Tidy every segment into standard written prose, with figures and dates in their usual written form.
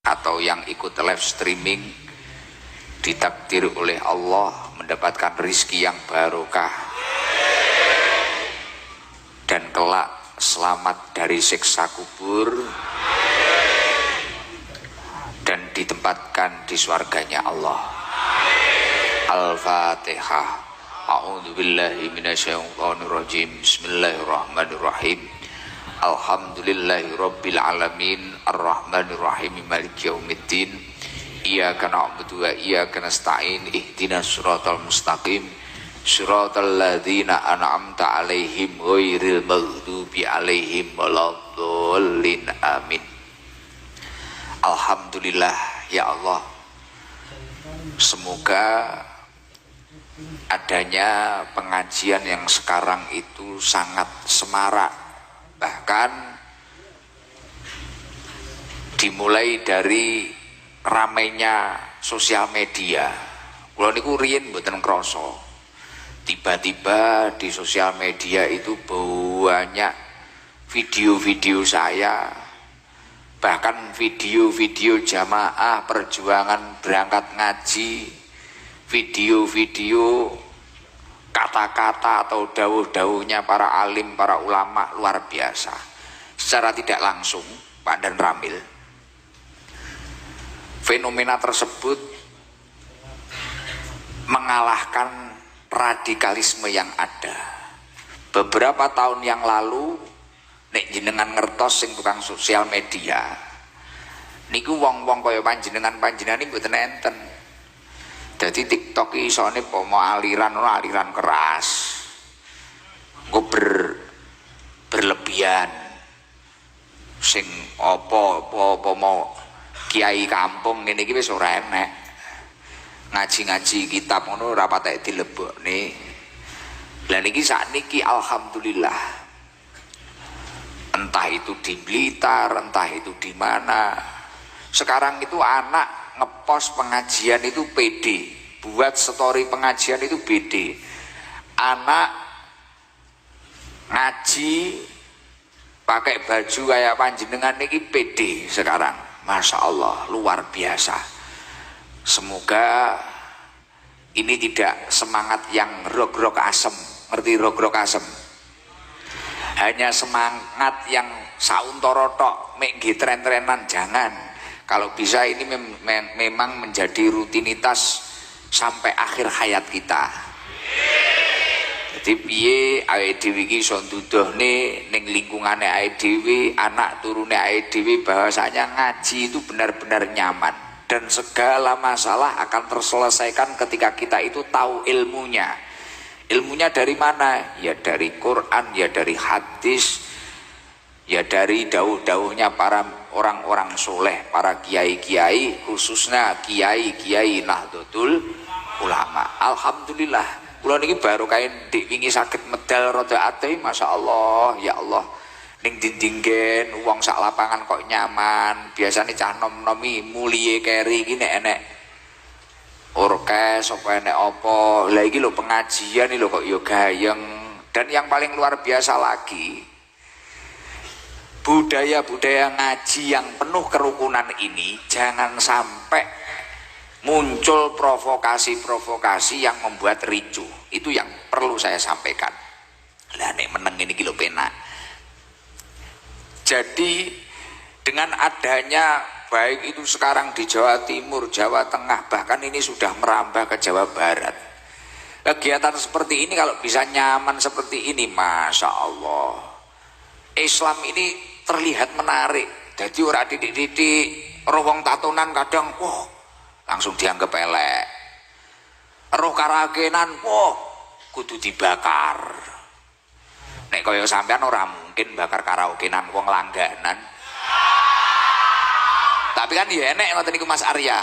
atau yang ikut live streaming ditakdir oleh Allah mendapatkan rizki yang barokah dan kelak selamat dari siksa kubur dan ditempatkan di surganya Allah. Al-Fatihah. A'udzubillahi minasyaitonirrajim. Bismillahirrahmanirrahim. Alhamdulillahi rabbil alamin arrahmanir rahim maliki yaumiddin. Iyyaka na'budu wa iyyaka nasta'in ihdinas siratal mustaqim siratal ladzina an'amta 'alaihim ghairil maghdubi 'alaihim waladdallin. Amin. Alhamdulillah ya Allah, semoga adanya pengajian yang sekarang itu sangat semarak, bahkan dimulai dari ramainya sosial media. Kula niku riyen mboten krasa, tiba-tiba di sosial media itu banyak video-video saya, bahkan video-video jamaah perjuangan berangkat ngaji, video-video kata-kata atau dawuh-dawuhnya para alim, para ulama luar biasa. Secara tidak langsung, Pak Dan Ramil, fenomena tersebut mengalahkan radikalisme yang ada. Beberapa tahun yang lalu, nek jenengan ngertos sing tukang sosial media niku wong-wong kaya panjenengan iki mboten enten. Jadi TikTok isone pomo aliran keras, engko berlebihan, sing apa mau kiai kampung ngene iki wis ora enek. Ngaji-ngaji kitab ngono ora patek dilebokne. Lah niki sakniki alhamdulillah, entah itu di Blitar, entah itu di mana, sekarang itu anak ngepost pengajian itu pede, buat story pengajian itu pede. Anak ngaji pakai baju kayak panjenengan niki pede sekarang, masya Allah, luar biasa. Semoga ini tidak semangat yang rog-rog asem, ngerti rog-rog asem, hanya semangat yang sauntoro tok, mek tren-trenan, jangan. Kalau bisa ini memang menjadi rutinitas sampai akhir hayat kita. Jadi piye awake dhewe iki iso nduduhne ning lingkungane awake dhewe, anak turune awake dhewe, bahwasanya ngaji itu benar-benar nyaman dan segala masalah akan terselesaikan ketika kita itu tahu ilmunya. Ilmunya dari mana? Ya dari Quran, ya dari hadis, ya dari dawuh-dawuhnya para orang-orang soleh, para kiai-kiai, khususnya kiai-kiai Nahdlatul Ulama. Alhamdulillah, kula niki baru kain dik wingi saged medal rada ate, masya Allah, ya Allah. Ning dindinggen wong sak lapangan kok nyaman. Biasanya cah nom-nomi mulie keri iki nek enek orkes apa enek apa. Lah iki lho pengajian iki lho kok yo gayeng. Dan yang paling luar biasa lagi, budaya-budaya ngaji yang penuh kerukunan ini jangan sampai muncul provokasi-provokasi yang membuat ricuh. Itu yang perlu saya sampaikan. Lah nek meneng ini kilo penak. Jadi dengan adanya baik itu sekarang di Jawa Timur, Jawa Tengah, bahkan ini sudah merambah ke Jawa Barat, kegiatan seperti ini kalau bisa nyaman seperti ini, masya Allah, Islam ini terlihat menarik. Jadi ora didik-didik, roh wong tatonan kadang wah langsung dianggap elek, roh karakenan wah kudu dibakar. Nek kaya sampean ora mungkin bakar karaokenan wong langganan. Tapi kan ya enek ngoten niku Mas Arya,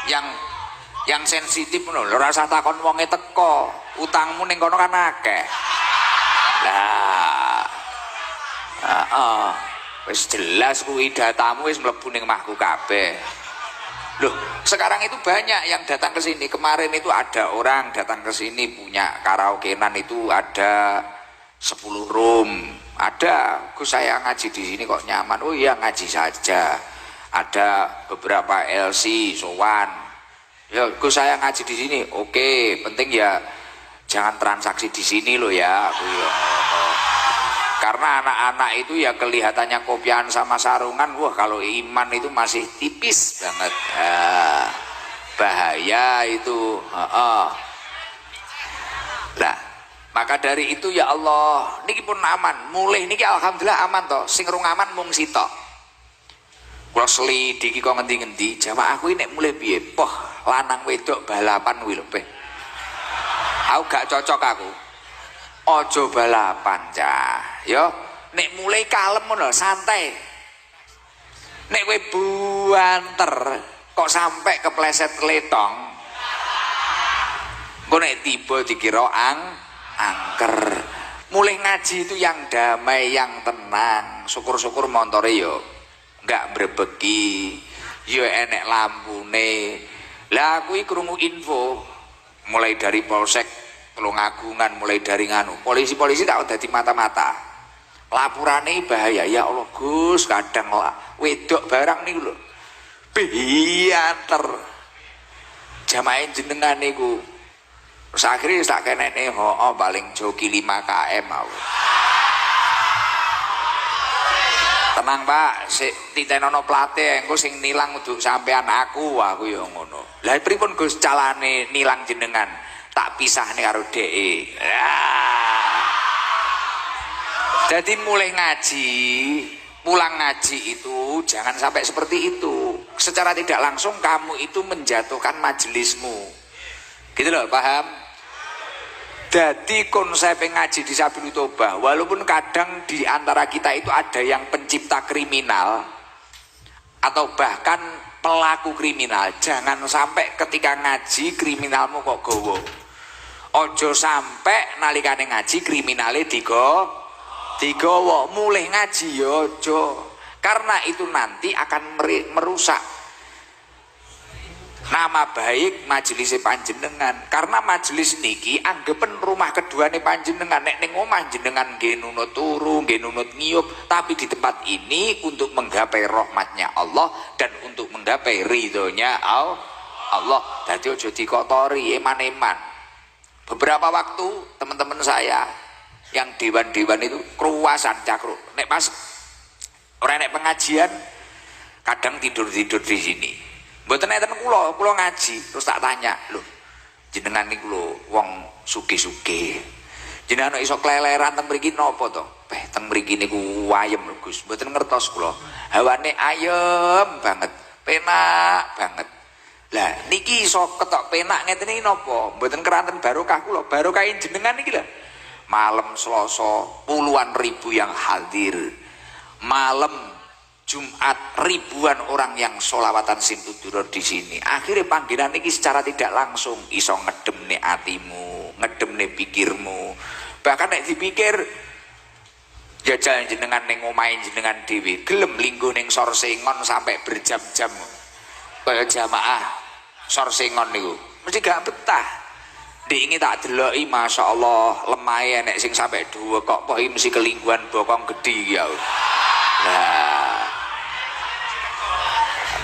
yang sensitif lho, ora usah takon wonge teko, utangmu ning kono kan akeh. Lah wis jelas kuwi datamu wis mlebu ning mahku kabeh. Loh, sekarang itu banyak yang datang ke sini. Kemarin itu ada orang datang ke sini punya karaokenan itu ada 10 room. Ada, Gus saya ngaji di sini kok nyaman. Oh iya ngaji saja. ada beberapa LC sowan, ya Gus saya ngaji di sini, oke, penting ya jangan transaksi di sini loh ya, aku ya. Karena anak-anak itu ya kelihatannya kopian sama sarungan, wah kalau iman itu masih tipis banget, ya, bahaya itu. Nah, maka dari itu ya Allah, niki pun aman, mulai niki alhamdulillah aman toh, sing rung aman mung sitok. Kula selidiki kok ngendi-ngendi, jamaah aku ini mulai piye? Poh, lanang wedok balapan kuwi lho, Pe. Aku gak cocok aku. Ojo balapan, cah. Yo, nek mulai kalem ngono, santai. Nek kowe buanter kok sampai kepleset letong. Engko nek tiba dikira angker. Mulai ngaji itu yang damai, yang tenang. Syukur-syukur montore yo enggak berbeki, yo enek lampune. Lah aku krungu info mulai dari Polsek Tulungagungan, mulai dari nganu polisi-polisi tak dadi mata-mata. Lapurane bahaya ya Allah Gus, kadang lah wedok barang niku lho. Bianter. Jamaah jenengan niku. Terus akhirnya tak kenene paling joki 5 km aku. Tenang Pak, sik titenono plate engko sing nilang kudu sampean aku ya ngono. Lah pripun Gus calane nilang jenengan? Tak pisahne karo dheke. Jadi mulai ngaji, pulang ngaji itu jangan sampai seperti itu. Secara tidak langsung kamu itu menjatuhkan majelismu. Gitu loh, paham? Jadi konsep ngaji di Sabilul Tobah, walaupun kadang di antara kita itu ada yang pencipta kriminal atau bahkan pelaku kriminal, jangan sampai ketika ngaji kriminalmu kok gowo. Ojo sampai nalikane ngaji kriminale digowo, mulai ngaji yo ojo. Karena itu nanti akan merusak nama baik majelis panjenengan. Karena majelis niki anggapen rumah kedua nih panjenengan. Nek ning omah jenengan nggih nunut turu, nggih nunut ngiyup, tapi di tempat ini untuk menggapai rahmatnya Allah dan untuk menggapai ridhonya Allah. Dadi ojo dikotori eman-eman. Beberapa waktu teman-teman saya yang dewan-dewan itu keruasan cakruk. Nek pas orang nek pengajian kadang tidur-tidur di sini. Mboten enten kula ngaji terus tak tanya, "Lho, jenengan niku lho wong sugih-sugih. Jenengan iso kleleran teng mriki napa to?" Teng mriki niku ayem lho Gus. Mboten ngertos kula. Hawane ayem banget, penak banget. Lah niki iso ketok penak ngeten iki napa? Mboten keranten barokah kula. Barokahin jenengan niki lho. Malam Selasa puluhan ribu yang hadir. Malam Jumat ribuan orang yang sholawatan simtudurur di sini. Akhirnya panggilan ini secara tidak langsung iso ngedem nih hatimu, ngedem nih pikirmu. Bahkan nek dipikir jajal jenengan ning omahe jenengan dhewe, gelem linggo ning Sorsengon sampai berjam-jam. Kaya jamaah Sorsengon niku mesti gak betah. Diingi tak deloki Masya Allah lemah nek sing sampai dua kok poh mesti kelingguan bokong gede ya. Nah,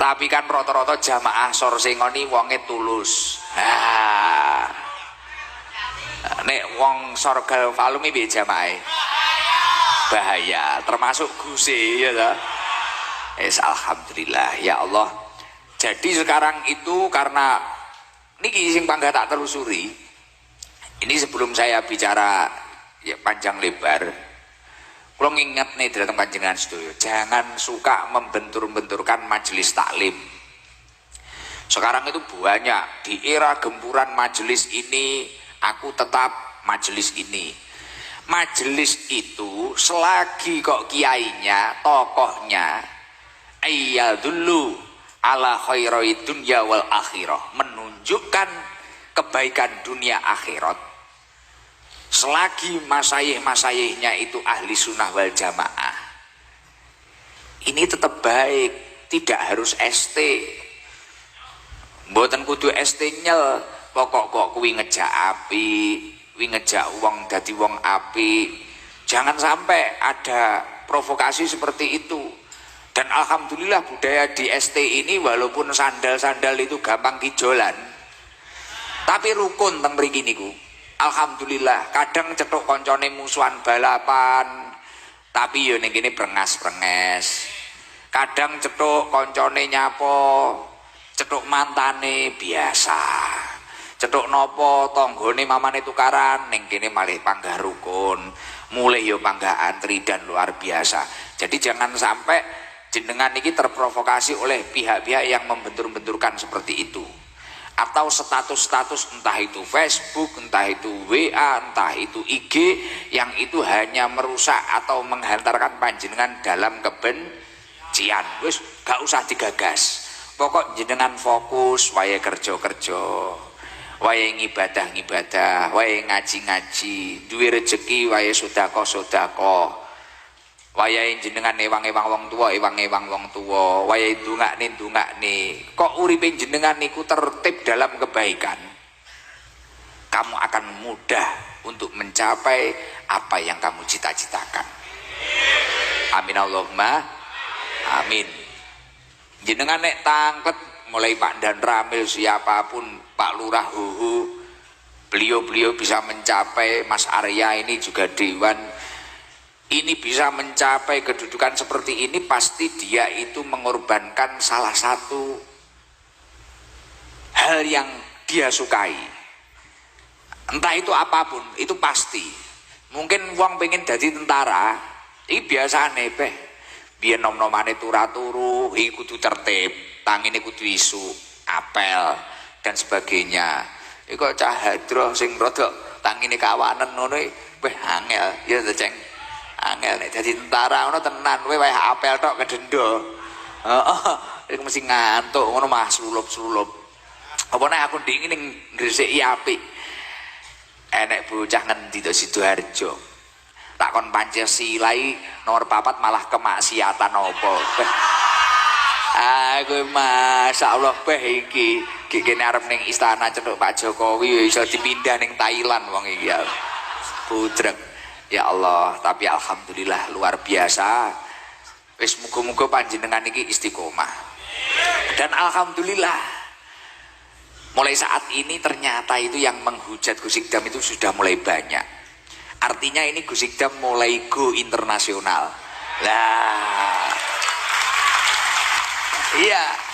tapi kan rata-rata jamaah Sorsengon ini wonge tulus. Nek wong Sorgal Valum iki jamaah bahaya, termasuk Gusi ya ta. Alhamdulillah ya Allah. Jadi sekarang itu karena niki sing panggah tak telusuri. Ini sebelum saya bicara ya panjang lebar, kalau nginget nih datang panjenengan sedaya, jangan suka membentur-benturkan majelis taklim. Sekarang itu banyak di era gempuran majelis ini, aku tetap majelis ini. Majelis itu selagi kok kiainya, tokohnya, ayyadullu ala khairai dunya wal akhirah, menunjukkan kebaikan dunia akhirat. Selagi masayih-masayihnya itu ahli sunnah wal jamaah, ini tetap baik, tidak harus ST. Mboten kudu ST nyel, pokok kok kuwi ngejak api, kuwi ngejak wong dadi wong api. Jangan sampai ada provokasi seperti itu. Dan alhamdulillah budaya di ST ini walaupun sandal-sandal itu gampang kijolan, tapi rukun teng mriki niku. Alhamdulillah, kadang cetuk koncone musuhan balapan, tapi yo ning kene brengas-brenges. Kadang cetuk koncone nyapo, cetuk mantane biasa. Cetuk nopo tanggane mamane tukaran, ning kene malih panggah rukun. Mulai yo panggah antri dan luar biasa. Jadi jangan sampai jenengan ini terprovokasi oleh pihak-pihak yang membentur-benturkan seperti itu, atau status-status entah itu Facebook, entah itu WA, entah itu IG, yang itu hanya merusak atau menghantarkan panjenengan dalam kebencian. Wis gak usah digagas, pokok jenengan fokus wae kerja-kerja, wae ngibadah-ngibadah, wae ngaji-ngaji, duwe rezeki wae sedekah-sedekah, wayahe jenengan ewang-ewang wong tua, ewang-ewang wong tua, wayahe ndongakne. Kok uripe jenengan niku tertib dalam kebaikan, kamu akan mudah untuk mencapai apa yang kamu cita-citakan. Amin Allahumma amin. Jenengan nek tangket mulai Pak Dan Ramil, siapapun, Pak Lurah Huhu, beliau bisa mencapai, Mas Arya ini juga Dewan ini bisa mencapai kedudukan seperti ini, pasti dia itu mengorbankan salah satu hal yang dia sukai. Entah itu apapun, itu pasti. Mungkin wong pengen jadi tentara, ini biasa nebeh. Biar nom-nomane turu-turu, ini kudu tertib, tangine kudu isu, apel dan sebagainya. Ini kok cahadroh sing rodok tangine kawanan ngono, weh angel, ya ceng. Angel nek dadi tentara ngono tenan, kowe wae apel tok kedendo. Heeh, mesti ngantuk ngono mah slulup-slulup. Apa nek aku ndingi ning ngresiki apik. Enek bocah ngendi to Sidoarjo. Takon Pancasila nomor 4 malah kemaksiatan apa. Aku masyaallah beh iki kene arep ning istana cenduk Pak Jokowi iso dipindah ning Thailand wong iki ya. Budrek. Ya Allah, tapi alhamdulillah luar biasa. Wis muga-muga panjenengan iki istiqomah. Dan alhamdulillah mulai saat ini ternyata itu yang menghujat Gus Ikdam itu sudah mulai banyak. Artinya ini Gus Ikdam mulai go internasional. Lah. Iya.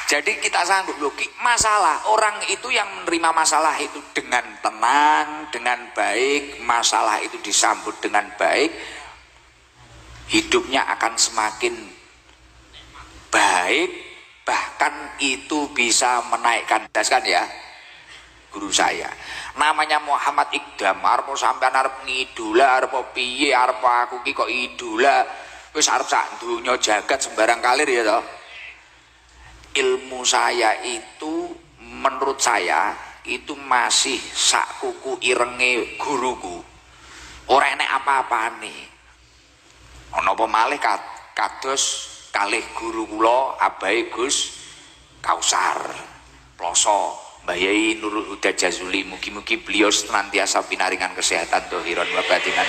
Jadi kita sanggup logik masalah orang itu yang menerima masalah itu dengan tenang, dengan baik, masalah itu disambut dengan baik, hidupnya akan semakin baik, bahkan itu bisa menaikkan daskan ya guru saya. Namanya Muhammad Ikdam, arep sampean arep ngidula, arep piye, arep aku ki kok idola, wis arep sak donya jagat sembarang kalir ya toh. Ilmu saya itu menurut saya itu masih sak kuku irenge guruku, ora enek apa-apane. Ana apa malih kados kalih guru kula abahe Gus Kausar Ploso Mbah Yai Nurul Huda Jazuli, mugi-mugi beliau senantiasa pinaringan kesehatan dohiron wa batinan.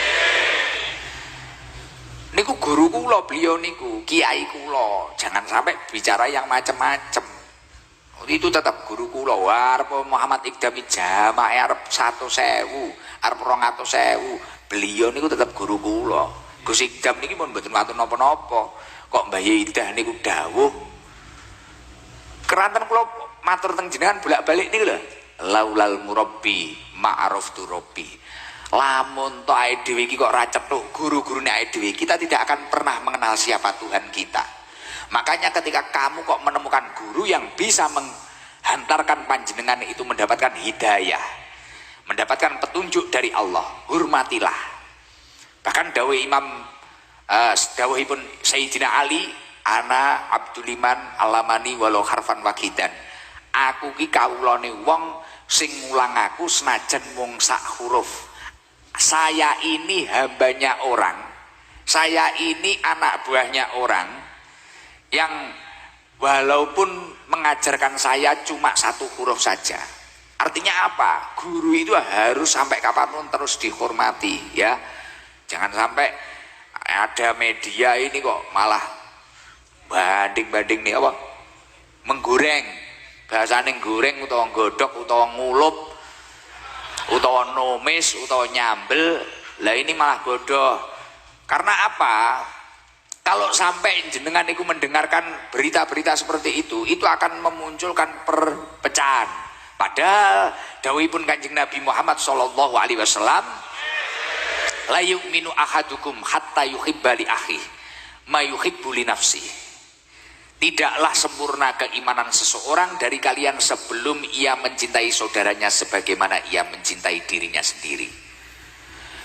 Niku guru kula, beliau niku kiai kula, jangan sampai bicara yang macam-macam. Itu tetap guru kula. Arep Muhammad Ikdam jamaah arep 100.000, arep 200.000, beliau niku tetap guru kula. Gus Ikdam niki pun mboten matur napa-napa. Kok Mbah Yaidah niku dawuh keranten kula matur teng jenengan bolak-balik niku lho. Laulal murabbi ma'araftu rabbi. Lamun to ae dhewe iki kok ra cetuk guru-gurune ae dhewe, kita tidak akan pernah mengenal siapa Tuhan kita. Makanya ketika kamu kok menemukan guru yang bisa menghantarkan panjenengan itu mendapatkan hidayah, mendapatkan petunjuk dari Allah, hormatilah. Bahkan dawuh Imam dawuhipun Sayyidina Ali, ana Abduliman alamani walau harfan wakidan. Aku ki kawulane wong sing ngulang aku senajan mung sak huruf. Saya ini hambanya orang, saya ini anak buahnya orang yang walaupun mengajarkan saya cuma 1 huruf saja. Artinya apa? Guru itu harus sampai kapanpun terus dihormati ya. Jangan sampai ada media ini kok malah banding nih apa menggoreng, bahasane goreng utawa godhog utawa ngulup utawa numis utawa nyambel. Lah ini malah bodoh. Karena apa? Kalau sampai jenengan itu mendengarkan berita-berita seperti itu akan memunculkan perpecahan. Padahal dawuhipun Kanjeng Nabi Muhammad sallallahu alaihi wasallam, la yu'minu ahadukum hatta yuhibba li akhihi ma yuhibbu li nafsihi. Tidaklah sempurna keimanan seseorang dari kalian sebelum ia mencintai saudaranya sebagaimana ia mencintai dirinya sendiri.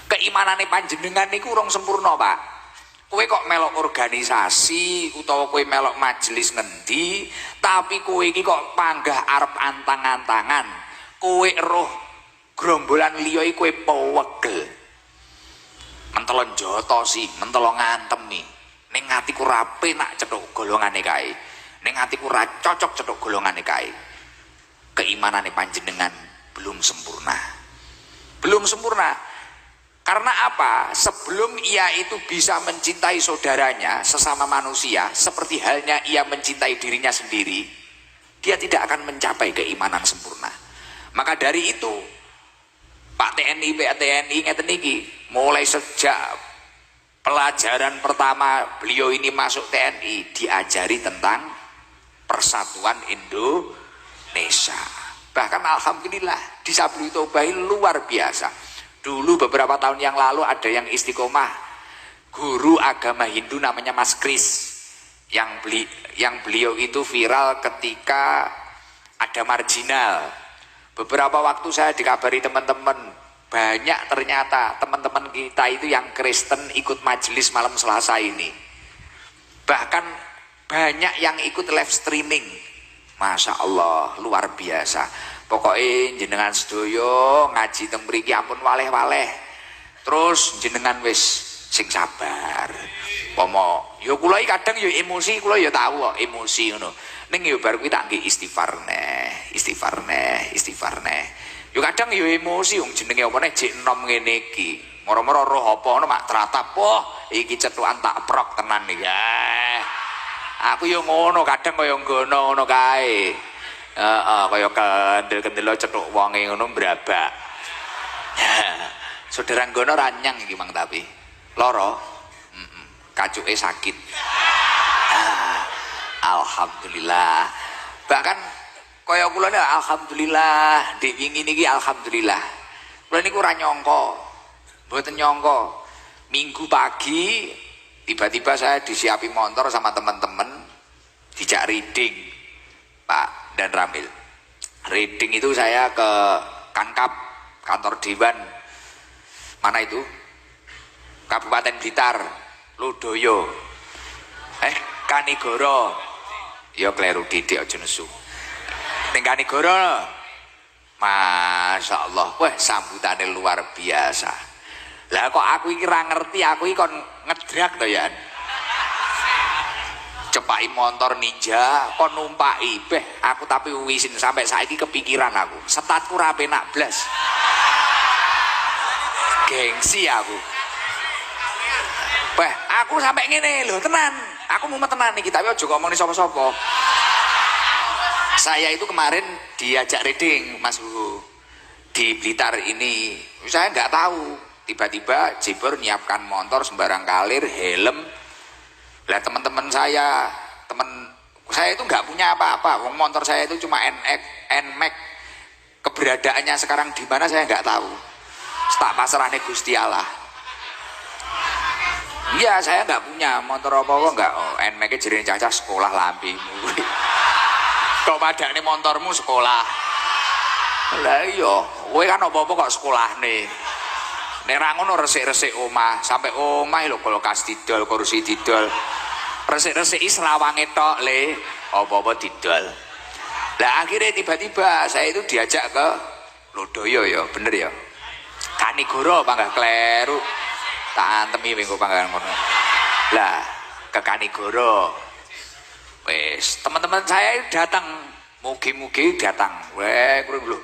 Keimanane panjenengan niku urung sempurna, Pak. Kowe kok melok organisasi utawa kowe melok majelis ngendi, tapi kowe iki kok panggah arep antang-antangan. Kowe roh grombolan liya iki kowe pewegel. Mentelo njotosi, mentelo ngantemi. Ning atiku ra penak cethuk golongane kae. Ning atiku ra cocok cethuk golongane kae. Keimanane panjenengan belum sempurna. Belum sempurna. Karena apa? Sebelum ia itu bisa mencintai saudaranya, sesama manusia, seperti halnya ia mencintai dirinya sendiri, dia tidak akan mencapai keimanan sempurna. Maka dari itu, Pak TNI, Pak TNI ngeten iki, mulai sejak pelajaran pertama beliau ini masuk TNI, diajari tentang persatuan Indonesia. Bahkan alhamdulillah di Sablul Toba luar biasa. Dulu beberapa tahun yang lalu ada yang istiqomah, guru agama Hindu namanya Mas Kris, yang beliau itu viral ketika ada marginal. Beberapa waktu saya dikabari teman-teman, banyak ternyata teman-teman kita itu yang Kristen ikut majelis malam Selasa ini. Bahkan banyak yang ikut live streaming. Masya Allah, luar biasa. Pokoknya jenengan sedoyo ngaji teng mriki ampun waleh-waleh. Terus jenengan wis sing sabar. Pomo, yo kula iki kadang yo emosi, kula yo tahu kok emosi ngono. Ning yo bar kuwi tak nggih istighfar neh. Yo kadang yo emosi wong jenenge apa nek jek enom ngene iki. Moro-moro roh apa ngono mak tratap. Wah, iki cetukan tak prok tenan iki. Aku yo ngono kadang kaya nggono ngono kae. Kaya kendel-kendel cethuk wonge ngono brabak. Saudara nggono ranyang iki Mang tapi. Lara. Kacuke sakit. Alhamdulillah. Bahkan kaya kula nek alhamdulillah, dik wingi niki alhamdulillah. Kula niku ora nyangka. Mboten nyangka. Minggu pagi tiba-tiba saya disiapi motor sama teman-teman dijak reading, Pak dan Ramil. Reading itu saya ke Kankap, kantor Dewan. Mana itu? Kabupaten Blitar, Ludoyo. Kanigoro. Ya kleru didik aja nesu. Ning Kanigoro. Masya Allah, wah sambutannya luar biasa. Lah kok aku iki ra ngerti, aku iki kon ngedrak to ya. Cepaki motor ninja, kon numpaki beh, aku tapi wisin sampai saiki kepikiran aku. Setatku ra penak blas. Gengsi aku. Beh, aku sampai ngene lho, tenan. Aku mumet tenan iki, tapi aja ngomongin sapa-sapa. Saya itu kemarin diajak reading Mas Hugo di Blitar ini. Saya nggak tahu. Tiba-tiba Jibor nyiapkan motor sembarang kalir, helm. Lah teman-teman saya, teman saya itu nggak punya apa-apa. Wong motor saya itu cuma NMAX. Keberadaannya sekarang di mana saya nggak tahu. Tak pasrahne Gusti Allah. Iya, saya nggak punya motor apa-apa nggak. NMAX jadi cacah sekolah lampimu. Kok padane motormu sekolah. Lah iya, kowe kan apa-apa kok sekolahne. Nek ra ngono resik-resik omah, sampai omah lho kulkas didol, kursi didol. Resik-resiki selawange tok le, apa-apa didol. Lah akhirnya tiba-tiba saya itu diajak ke Lodoyo ya, bener ya. Kanigoro panggah kleru. Tak antemi minggu panggalan ngono. Lah ke Kanigoro. Wes, teman-teman saya datang, mugi-mugi datang. Weh, kurang lho.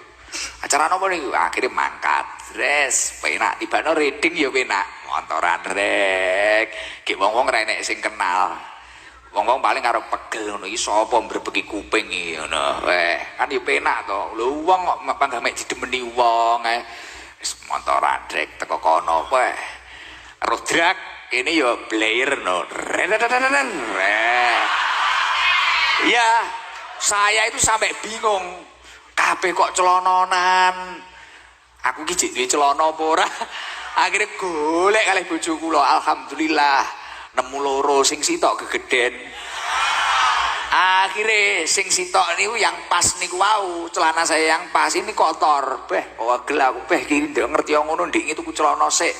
Acara apa nih? Akhirnya mangkat, dress, penak tibano reading ya penak, motoran rek, ki wong-wong renek sing kenal. Wong-wong paling karo pegel ngono iki sapa mbrebeki kuping iki ngono. Kan yo penak to. Lho wong kok mapang mek didemeni wong wis montoran drek teko kono kowe. Rodrak kene yo blair no. Ya, saya itu sampai bingung. Kabeh kok celononan. Aku iki jek duwe celana apa ora? Akhirnya golek kalih bojo kula, alhamdulillah nemu loro sing sitok gegeden. Akhirnya sing sitok niku yang pas niku wau, celana saya yang pas ini kotor. Beh, wegel aku beh iki ndek ngerti ngono ndik tuku celana sik.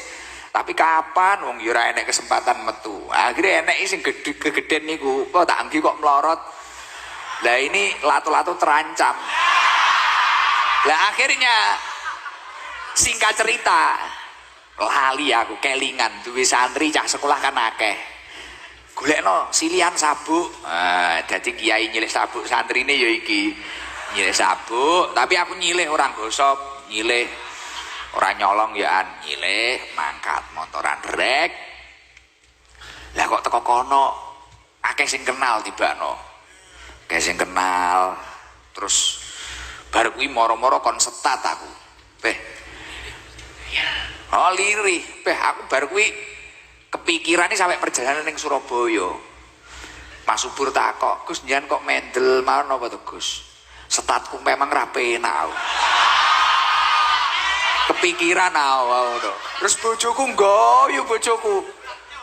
Tapi kapan wong yo ora enek kesempatan metu. Akhirnya enek sing gegeden niku, kok tak anggi kok melorot. Lah ini latu-latu terancam. Lah akhirnya singkat cerita lali aku kelingan duwe santri cah sekolah kan akeh golekno silian sabuk dadi kiai nyilih sabuk santrine ya iki nyilih sabuk tapi aku nyilih orang gosok nyilih orang nyolong ya nyilih mangkat motoran rek lah kok teko kono akeh sing kenal tibano akeh sing kenal terus bar kuwi moro-moro kon setat aku oh lirih, aku baru kuwi kepikiran ini sampai perjalanan ning Surabaya. Mas Subur takok, Gus njenengan kok mendel mawon apa to Gus? Setatku memang ra penak. Kepikiran ngono. Terus bojoku nggoyo bojoku.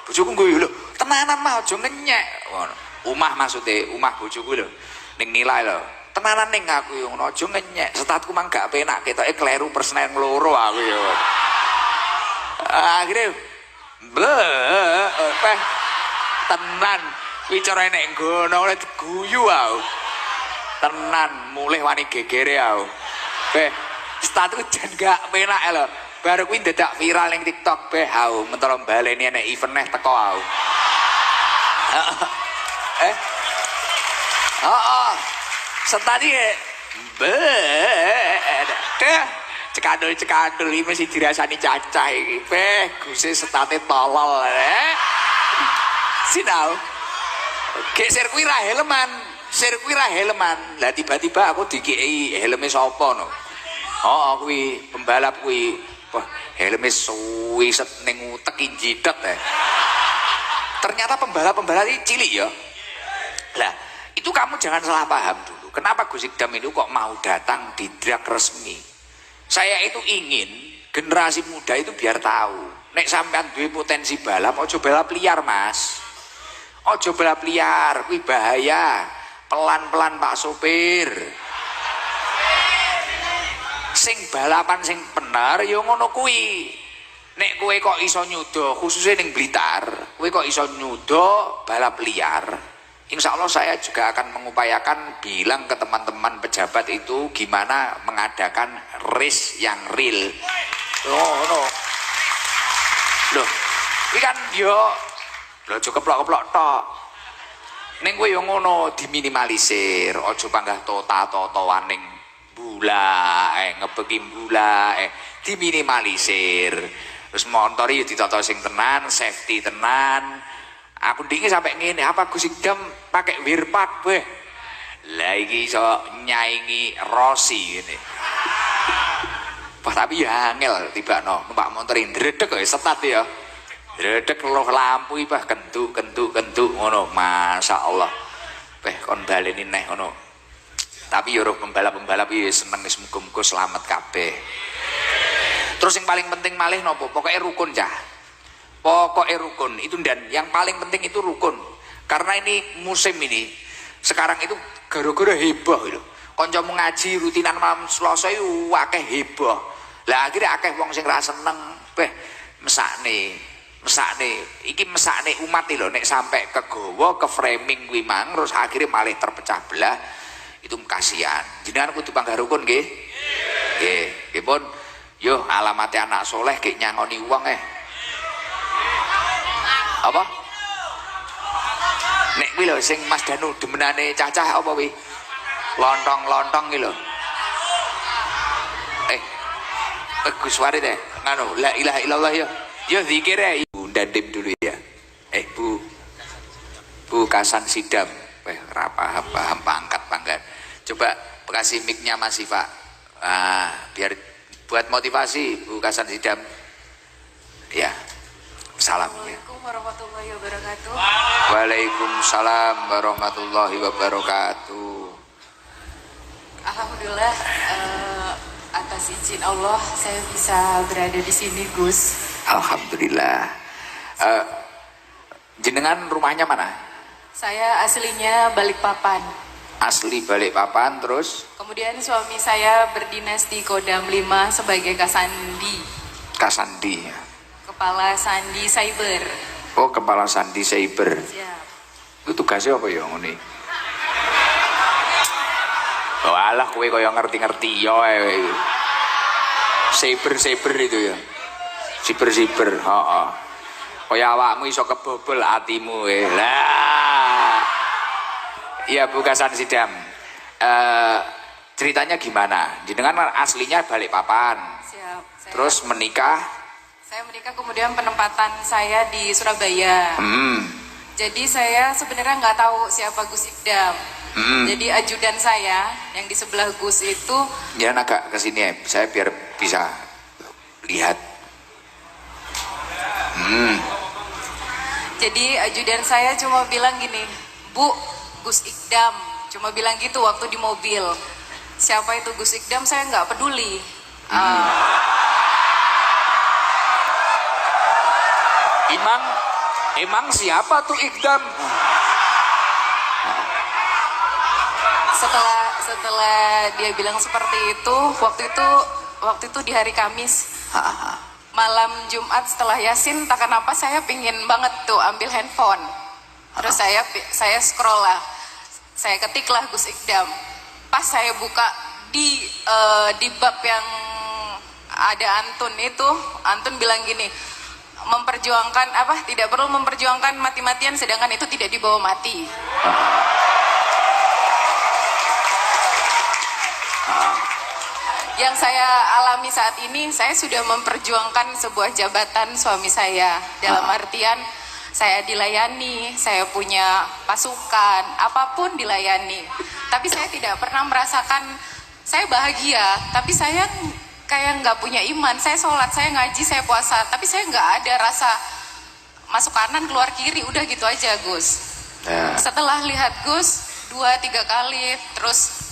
Bojoku nggoyo lho, tenanan mah aja ngenyek ngono. Umah maksude, umah bojoku lho. Ning nilai lho. Tenanan ning aku yo ngono aja ngenyek. Setatku mang gak penak ketoke kleru persenen loro aku yo. Akhirnya tenan bicara nek ngono oleh diguyu aku tenan mulih wani gegere aku status jan gak penak lho baru kuwi dadak viral ning TikTok aku mentolo baleni nek event neh teko aku setadi cekandul iki mesti dirasani cacah iki. Guse setate tolol. Sinau. Geser kuwi ra helman, sirkuit ra helman. Lah tiba-tiba aku dikei helme sapa no. Kuwi pembalap kuwi. Wah, helme suwi set ning utek jidet Ternyata pembalap-pembalap ini cilik ya. Lah, itu kamu jangan salah paham dulu. Kenapa Gus Idam itu kok mau datang di drag resmi? Saya itu ingin generasi muda itu biar tahu nek sampean duwe potensi balap ojo balap liar mas ojo balap liar kuwi bahaya pelan-pelan Pak Sopir sing balapan sing bener ya ngono kuwi nek kowe kok iso nyuda khususnya ning Blitar kowe kok iso nyuda balap liar Insya Allah saya juga akan mengupayakan bilang ke teman-teman pejabat itu gimana mengadakan race yang real. Loh, ini kan yo, juga keplok-keplok tok. Neng gue yang ngono diminimalisir, ojo panggah tota-totoan ning bula, ngebeki bula, diminimalisir. Terus motor itu ditata sing tenan, safety tenan. Aku dingin sampai ngene, apa Gus Idam pakai wirpak weh. Lah iki iso nyaingi Rossi ngene. Wah tapi ya angel tibano numpak motor ndredeg kok setat ya. Ndredeg loh lampu iki bah kentuk ngono. Masyaallah. Kon baleni neh ngono. Tapi yo pembalap-pembalap iki seneng wis muga-muga selamat kabeh. Terus yang paling penting malih nopo? Pokoknya rukun cah. Pokoknya rukun itu dan yang paling penting itu rukun karena ini musim ini sekarang itu gara-gara heboh gitu kancamu ngaji rutinan malam Selasa itu akeh heboh lah akhirnya akeh wong sing ra seneng mesakne iki mesakne umat lho nek sampai kegawa ke framing kuwi mang terus akhirnya malah terpecah belah itu kasihan jenengan kudu panggah rukun nggih nggih pun yo alamate anak soleh gek nyangoni wong apa? Nek kuwi lho sing Mas Danu demenane cacah apa kuwi? Lontong-lontong iki lho. Gus Warid nganu la ilaha illallah ya. Ya zikir ya Ibu Dandim dulu ya. Bu. Bukasan Sidam. Paham pangkat. Coba kasih mic-nya Mas Siva. Biar buat motivasi Bukasan Sidam. Ya. Salam. Assalamualaikum warahmatullahi wabarakatuh. Waalaikumsalam warahmatullahi wabarakatuh. Alhamdulillah, atas izin Allah saya bisa berada di sini, Gus. Alhamdulillah. Jenengan rumahnya mana? Saya aslinya Balikpapan. Asli Balikpapan, terus? Kemudian suami saya berdinas di Kodam 5 sebagai Kasandi. Kasandi. Kepala Sandi Cyber. Oh, kepala Sandi Cyber. Siap. Itu tugasnya apa ya ngene? Oh alah kowe kaya ngerti-ngerti ya. Cyber itu ya. Cyber, heeh. Kaya awakmu iso kebobol atimu lah. Iya Bukasan Sidam. Ceritanya gimana? Jenengan aslinya Balikpapan. Siap. Terus menikah? Saya menikah kemudian penempatan saya di Surabaya. Jadi saya sebenarnya nggak tahu siapa Gus Ikdam. Jadi ajudan saya yang di sebelah Gus itu. Ya agak kesini ya, saya biar bisa lihat. Jadi ajudan saya cuma bilang gini, Bu, Gus Ikdam. Cuma bilang gitu waktu di mobil. Siapa itu Gus Ikdam saya nggak peduli. Emang siapa tuh Ikdam? Setelah dia bilang seperti itu, waktu itu di hari Kamis. Malam Jumat setelah Yasin, tak kenapa saya pingin banget tuh ambil handphone. Terus saya scroll lah. Saya ketiklah Gus Ikdam. Pas saya buka di bab yang ada Antun itu, Antun bilang gini, memperjuangkan tidak perlu memperjuangkan mati-matian sedangkan itu tidak dibawa mati. Yang saya alami saat ini, saya sudah memperjuangkan sebuah jabatan suami saya. Dalam artian saya dilayani, saya punya pasukan, apapun dilayani. Tapi saya tidak pernah merasakan saya bahagia, tapi saya kayak nggak punya iman. Saya sholat, saya ngaji, saya puasa, tapi saya nggak ada rasa masuk kanan keluar kiri, udah gitu aja Gus. Setelah lihat Gus 2-3 kali, terus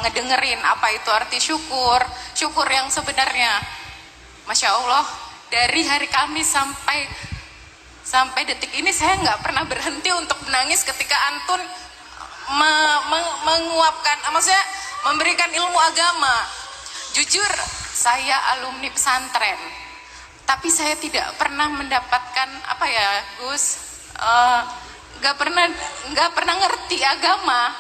ngedengerin apa itu arti syukur yang sebenarnya. Masya Allah, dari hari Kamis sampai detik ini saya nggak pernah berhenti untuk menangis ketika Antun menguapkan, maksudnya memberikan ilmu agama. Jujur, saya alumni pesantren, tapi saya tidak pernah mendapatkan Gus, nggak pernah ngerti agama.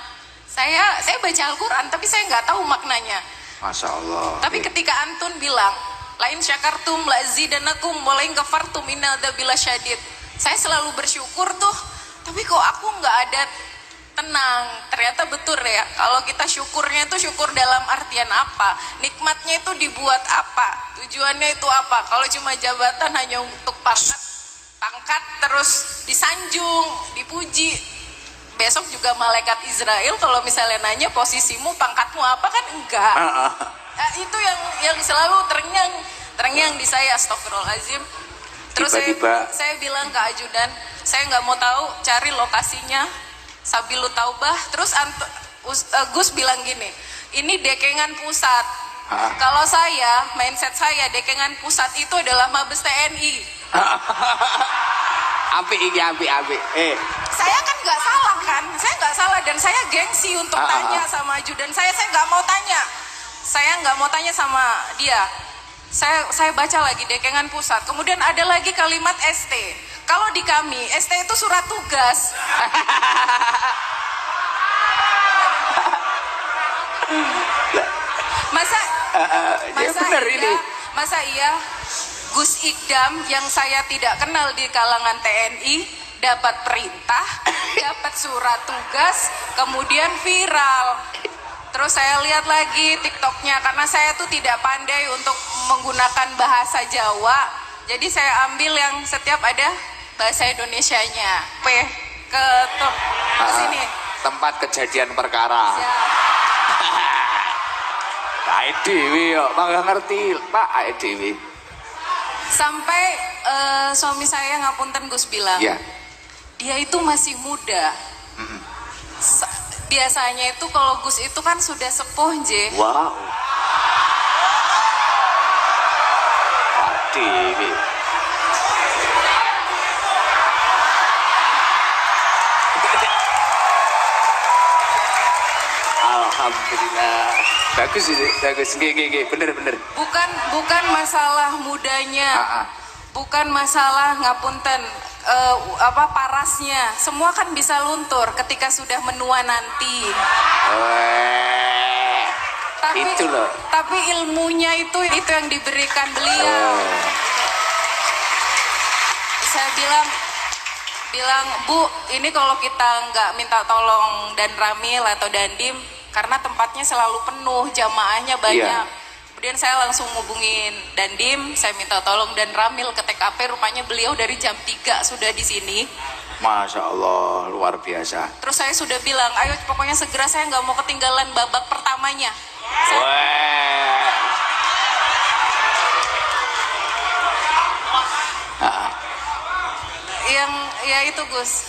Saya baca Al-Quran, tapi saya nggak tahu maknanya. Masya Allah. Tapi ketika Antun bilang, lain syakartum lazidanakum walain kafartum innadzabilah syadid. Saya selalu bersyukur tuh, tapi kok aku nggak ada tenang. Ternyata betul ya, kalau kita syukurnya itu syukur dalam artian apa, nikmatnya itu dibuat apa, tujuannya itu apa. Kalau cuma jabatan hanya untuk pangkat terus disanjung, dipuji, besok juga malaikat Israel kalau misalnya nanya posisimu, pangkatmu apa, kan enggak. Nah, itu yang selalu terngiang di saya. Astagfirullahaladzim. Terus saya bilang ke ajudan, saya nggak mau tahu, cari lokasinya Sabilu Taubah. Terus Gus bilang gini, ini Dekengan Pusat. Kalau mindset saya Dekengan Pusat itu adalah Mabes TNI. Api. Saya kan nggak salah kan, saya nggak salah dan saya gengsi untuk tanya sama ajudan saya nggak mau tanya, sama dia. Saya baca lagi Dekengan Pusat, kemudian ada lagi kalimat ST. Kalau di kami ST itu surat tugas. Masa iya Gus Ikdam yang saya tidak kenal di kalangan TNI dapat perintah, dapat surat tugas, kemudian viral. Terus saya lihat lagi TikToknya, karena saya tuh tidak pandai untuk menggunakan bahasa Jawa, jadi saya ambil yang setiap ada bahasa Indonesianya. ke sini. Tempat kejadian perkara. Siap. Ae dhewe yo, mangga ngerti, Pak, ae dhewe. Sampai suami saya ngapunten Gus bilang, Iya. dia itu masih muda. Biasanya itu kalau Gus itu kan sudah sepuh, Je. Wow. Dhewe. Alhamdulillah. Bagus ini, bagus. Nggih, bener. Bukan masalah mudanya. Bukan masalah ngapunten parasnya. Semua kan bisa luntur ketika sudah menua nanti. Itu loh. Tapi ilmunya itu yang diberikan beliau. Saya bilang, Bu, ini kalau kita nggak minta tolong dan Ramil atau Dandim, karena tempatnya selalu penuh, jamaahnya banyak. Iya. Kemudian saya langsung ngubungin Dandim, saya minta tolong dan Ramil ke TKP, rupanya beliau dari jam 3 sudah di sini. Masya Allah, luar biasa. Terus saya sudah bilang, ayo pokoknya segera, saya nggak mau ketinggalan babak pertamanya. Yang ya itu Gus.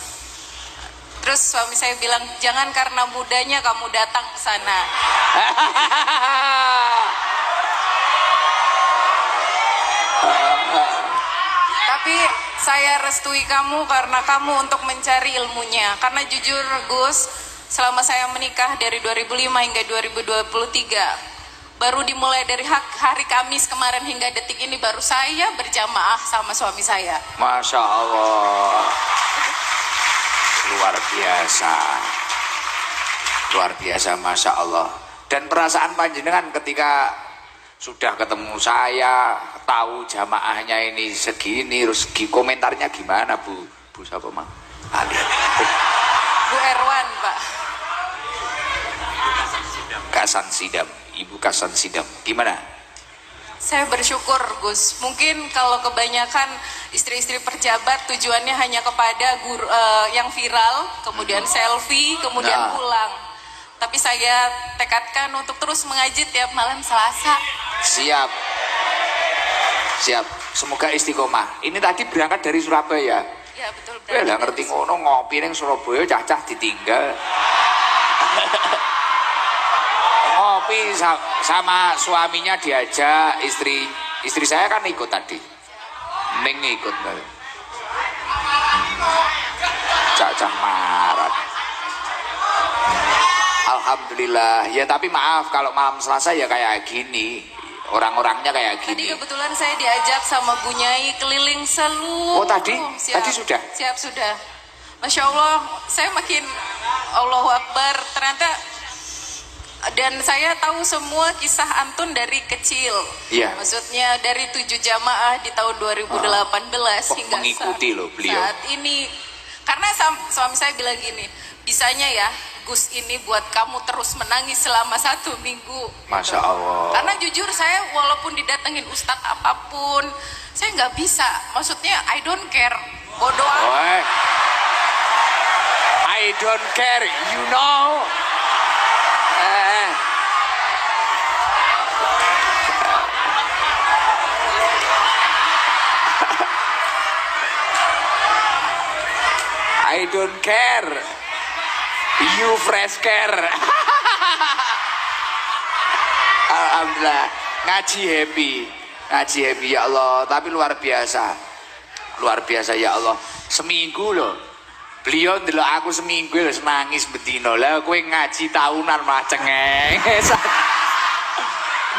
Terus suami saya bilang, jangan karena mudanya kamu datang ke sana. Tapi saya restui kamu karena kamu untuk mencari ilmunya. Karena jujur Gus, selama saya menikah dari 2005 hingga 2023, baru dimulai dari hari Kamis kemarin hingga detik ini baru saya berjamaah sama suami saya. Masya Allah. Luar biasa, Masya Allah. Dan perasaan panjenengan ketika sudah ketemu saya, tahu jamaahnya ini segini, terus komentarnya gimana, Bu siapa mah? Bu Erwan, Pak. Kasan Sidam, Ibu Kasan Sidam, gimana? Saya bersyukur Gus, mungkin kalau kebanyakan istri-istri pejabat tujuannya hanya kepada yang viral, kemudian selfie, kemudian pulang. Tapi saya tekadkan untuk terus mengaji tiap malam Selasa. Siap, semoga istiqomah. Ini tadi berangkat dari Surabaya. Ya betul. Lah ngerti ngono, ngopi ning Surabaya cacah ditinggal. Ngopi sama suaminya diajak, istri saya kan ikut tadi. Neng ikut. Cacah marat. Alhamdulillah. Ya tapi maaf kalau malam Selasa ya kayak gini. Orang-orangnya kayak gini. Tadi kebetulan saya diajak sama Bu Nyai keliling seluruh. Oh tadi? Siap. Tadi sudah? Siap sudah. Masya Allah, saya makin Allahu Akbar. Ternyata dan saya tahu semua kisah Antun dari kecil. Iya. Maksudnya dari 7 jamaah di tahun 2018 hingga mengikuti loh beliau. Saat ini. Karena suami saya bilang gini, bisanya ya Gus ini buat kamu terus menangis selama 1 minggu. Masya Allah. Karena jujur saya walaupun didatengin ustadz apapun, saya nggak bisa. Maksudnya I don't care. Bodoh amat. I don't care, you know. I don't care. You fresh care. Alhamdulillah, ngaji happy ya Allah. Tapi luar biasa ya Allah. Seminggu loh, beliau ndelok aku seminggu loh nangis bedino. Lah kowe ngaji tahunan malah cengeng.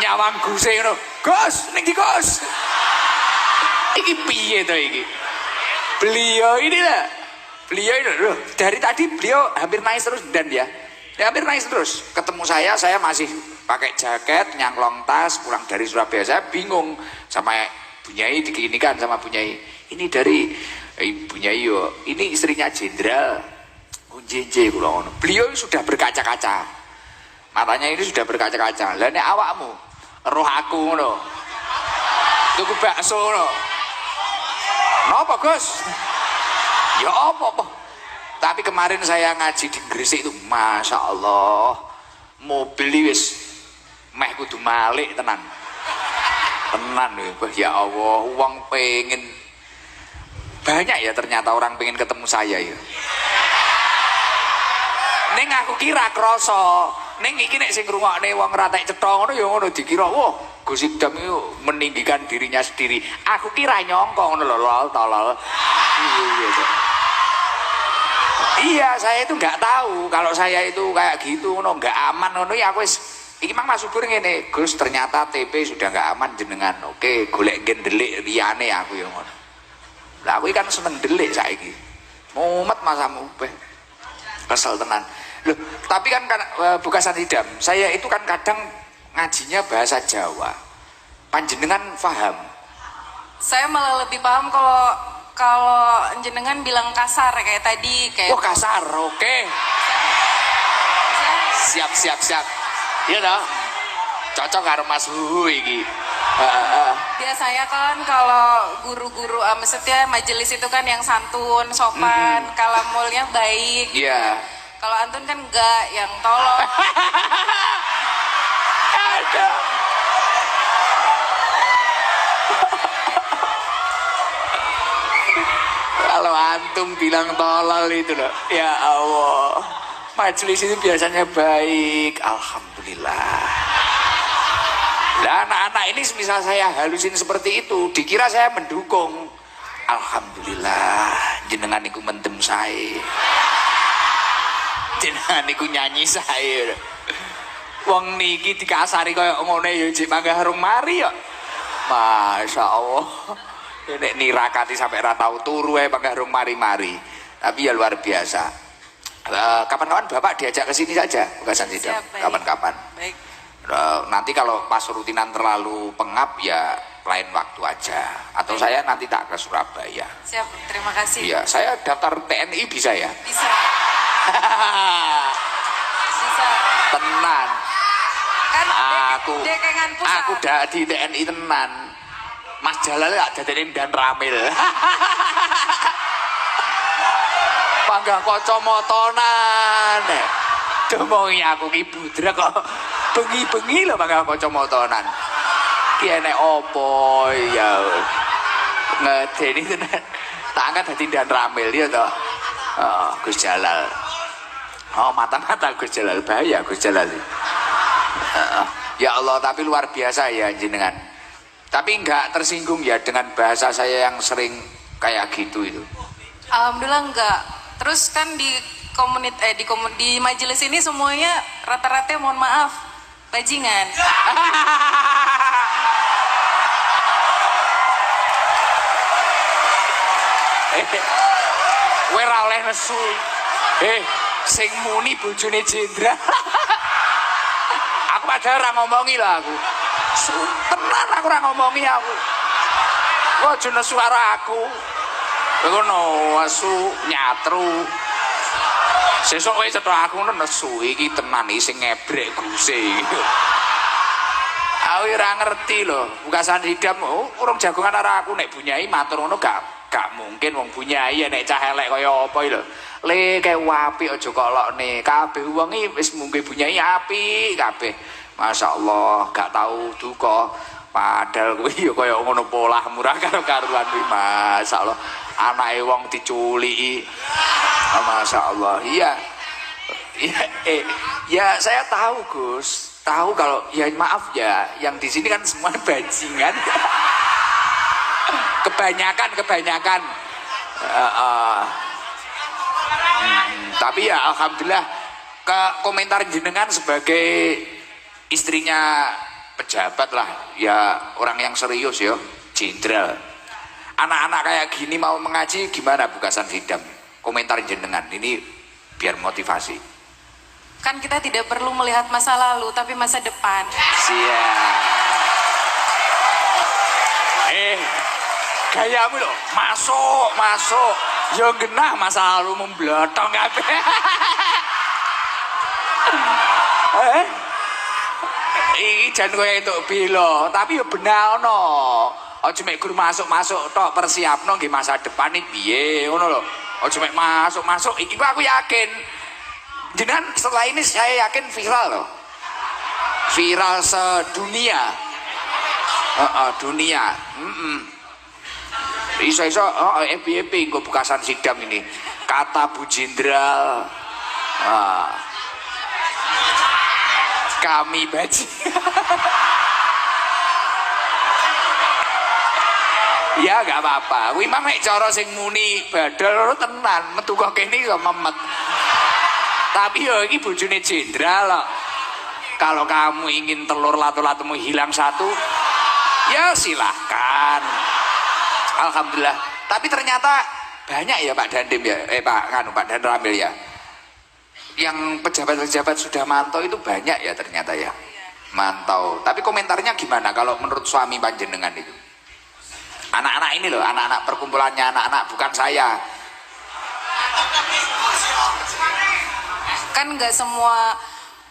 Nyawang guse ngono. Gus, ning ndi Gus? Iki piye to iki? Beliau ini loh, dari tadi beliau hampir nangis terus dan ya hampir nangis terus. Ketemu saya masih pakai jaket, nyangklong tas, pulang dari Surabaya. Saya bingung sama Bu Nyai, diginikan sama Bu Nyai. Ini dari Bu Nyai yo, ini istrinya jenderal. Unjenje kula ngono. Beliau sudah berkaca-kaca. Matanya ini sudah berkaca-kaca. Lah nek awakmu, roh aku ngono. Tuku bakso ngono. Napa, Gus? Ya apa? Tak Tapi kemarin saya ngaji di Gresik itu, masya Allah, mobil wis meh kudu malik tenan. Tenan ya Allah, uang pengen banyak ya, ternyata orang pengen ketemu saya ya. Neng aku kira kroso, neng iki nek sing ngrungokne wong ratek cetha ngono ya ngono dikira, wah Gus Idam itu meninggikan dirinya sendiri. Aku kira nyongko ngono lho, lol tolol. Iya, saya itu nggak tahu kalau saya itu kayak gitu ngono, nggak aman ngono ya aku wis iki mang Mas Subur ngene, Gus ternyata TP sudah nggak aman jenengan. Oke, golek gen delik liyane aku ya ngono. Lah aku kan seneng delik saiki. Mumet masamu beh. Kesel tenan. Loh, tapi kan bukan Sanidam. Saya itu kan kadang ngajinya bahasa Jawa. Panjenengan paham? Saya malah lebih paham kalau jenengan bilang kasar kayak tadi kayak. Oh, kasar. Oke. Siap. Iya dah. Cocok karo Mas Huhu iki. Biasanya kan kalau guru-guru maksudnya majelis itu kan yang santun, sopan, kalamulnya baik. Iya. Kalau antun kan enggak, yang tolong. Ada. Kalau antum bilang tolol itu loh, ya Allah. Majelis itu biasanya baik, alhamdulillah. Lah anak-anak ini misal saya halusin seperti itu, dikira saya mendukung. Alhamdulillah, jenengan niku mendem saya. Jenengan niku nyanyi saya. Wong niki dikasari kaya ngene ya jek mangga harung mari ya. Masya Allah. Nek nirakati sampai ra tau turu ae mangga harung mari-mari. Tapi ya luar biasa. Kapan-kapan Bapak diajak ke sini saja, bukan Sanidam. Kapan-kapan. Baik. Nanti kalau pas rutinan terlalu pengap ya lain waktu aja. Atau saya nanti tak ke Surabaya. Siap, terima kasih. Iya, saya daftar TNI bisa ya? Bisa. Bisa. Tenan. Kan aku aku udah di TNI tenan. Mas Jalal gak dadenin dan Ramil. Panggah kacamotonan. Domongi aku ki budrek kok. Bengi-bengi lho mangga kacamotonan. Ki enek opo ya. Ngedeni tenan. Tak angkat dadi dan Ramil ya toh. Oh, Gus Jalal. Oh, mata-mata Gus Jalal, bahaya Gus Jalal. Ya Allah, tapi luar biasa ya jenengan. Tapi enggak tersinggung ya dengan bahasa saya yang sering kayak gitu itu. Alhamdulillah enggak. Terus kan di majelis ini semuanya rata-rata mohon maaf bajingan. Kowe ora oleh nesu. Sing muni bojone Jenderal. Aku padahal ora ngomongi lah aku. Tenan aku ora ngomongi aku. Ojo nesu karo aku. Ngono asu nyatru. Sesuk kowe cetha aku nesu iki tenan iki sing ngebrek guse. Aku ora ngerti lho, buka Sanidam urung jagongan karo aku nek bunyai matur ngono gak mungkin wong bunyai nek cah elek kaya apa lho. Le kae apik aja kok lokne. Kabeh wong iki wis mungke bunyai apik kabeh. Masyaallah, gak tahu duka. Padahal kuwi ya kaya ngono polah murah karo karuan kuwi masyaallah. Anake wong diculiki. Masyaallah. Iya. Ya saya tahu Gus. Tahu kalau ya maaf ya, yang di sini kan semua bajingan. kebanyakan. Tapi ya alhamdulillah ke komentar jenengan sebagai istrinya pejabat lah, ya orang yang serius ya, jenderal. Anak-anak kayak gini mau mengaji gimana buka Sanidam? Komentar jenengan ini biar motivasi. Kan kita tidak perlu melihat masa lalu tapi masa depan. Siap. Gayamu loh, masuk. Yo genah masa lalu memblotong kabeh. Iki jan kowe entuk bilo, tapi yo benalno. Aja mek gur masuk tok persiapno nggih masa depan iki piye ngono lho. Oh cuma masuk iki aku yakin jenengan setelah ini saya yakin viral loh, viral sedunia. Dunia iso FBP gue bekasan sidam ini kata Bu Jenderal kami baji ya gak apa-apa kuwi mah mek cara sing muni badal tenan metu kok kene iso memet tapi yo iki bojone jenderal kok kalau kamu ingin telur latu-latumu hilang satu ya silahkan alhamdulillah tapi ternyata banyak ya Pak Dandim ya Pak Dan Ramil ya yang pejabat-pejabat sudah mantau itu banyak ya ternyata ya mantau tapi komentarnya gimana kalau menurut suami panjenengan itu anak-anak ini loh, anak-anak perkumpulannya anak-anak bukan saya. Kan nggak semua,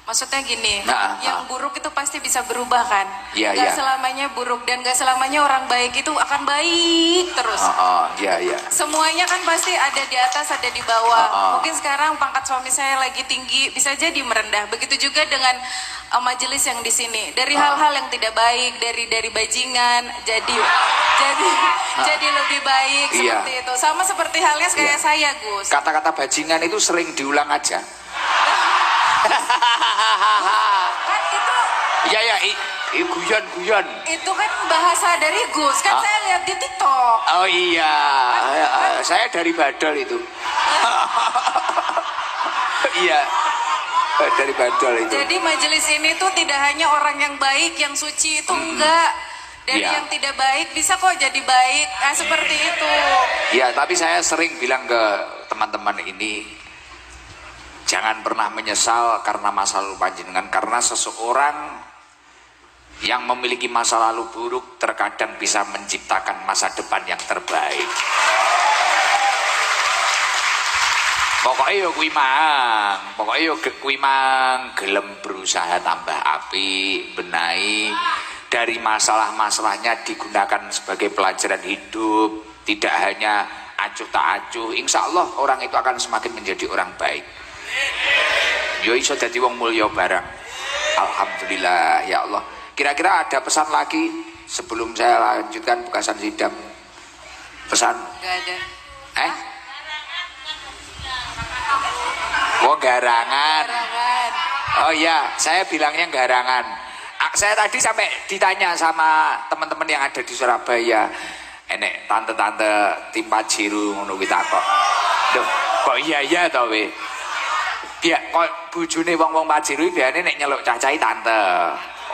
maksudnya gini, yang buruk itu pasti bisa berubah kan? Nggak selamanya buruk dan nggak selamanya orang baik itu akan baik terus. Semuanya kan pasti ada di atas, ada di bawah. Mungkin sekarang pangkat suami saya lagi tinggi, bisa jadi merendah. Begitu juga dengan majelis yang di sini. Dari hal-hal yang tidak baik, dari bajingan, jadi lebih baik seperti itu. Sama seperti halnya kayak saya, Gus. Kata-kata bajingan itu sering diulang aja. Kan itu guyon. Itu kan bahasa dari Gus, kan saya lihat di TikTok. Oh iya, saya dari Badol itu. Iya, dari Badol itu. Jadi majelis ini tuh tidak hanya orang yang baik, yang suci itu enggak. Dari yang tidak baik bisa kok jadi baik, seperti itu. Iya, tapi saya sering bilang ke teman-teman ini, jangan pernah menyesal karena masa lalu panjenengan, karena seseorang yang memiliki masa lalu buruk terkadang bisa menciptakan masa depan yang terbaik. Pokoknya kuwi mang gelem berusaha tambah api, benahi dari masalah-masalahnya digunakan sebagai pelajaran hidup, tidak hanya acuh tak acuh. Insya Allah orang itu akan semakin menjadi orang baik. Yo iso dadi wong mulya barang. Alhamdulillah ya Allah. Kira-kira ada pesan lagi sebelum saya lanjutkan bukasan sidam? Pesan? Gak ada. Oh garangan. Oh iya, saya bilangnya garangan. Saya tadi sampai ditanya sama teman-teman yang ada di Surabaya, enek tante-tante tim Pajiru ngono kuwi takok. Loh, kok iya to we? Ya kok bojone wong-wong Pajiru biasane nek nyeluk cacahe tante.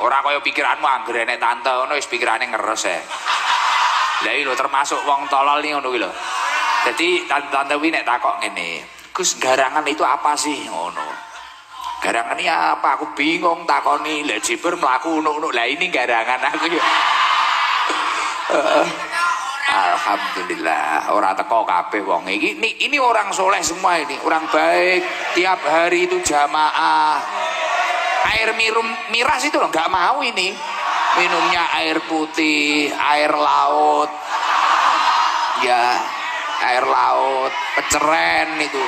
Ora kaya pikiranmu anggere enek tante ngono wis pikirane ngeres e. Lah iki lho termasuk wong tolol iki ngono kuwi lho. Dadi tante-tante kuwi nek takok ngene, "Gus, garangan itu apa sih?" ngono. Garangan ini apa? Aku bingung takoni. Lah jibur mlaku unuk-unuk. Lah ini garangan aku ya. Alhamdulillah orang teko kabeh wong iki. Ini orang soleh semua ini, orang baik. Tiap hari itu jamaah. Air miras itu loh nggak mau ini. Minumnya air putih, air laut. Ya, air laut, peceren itu.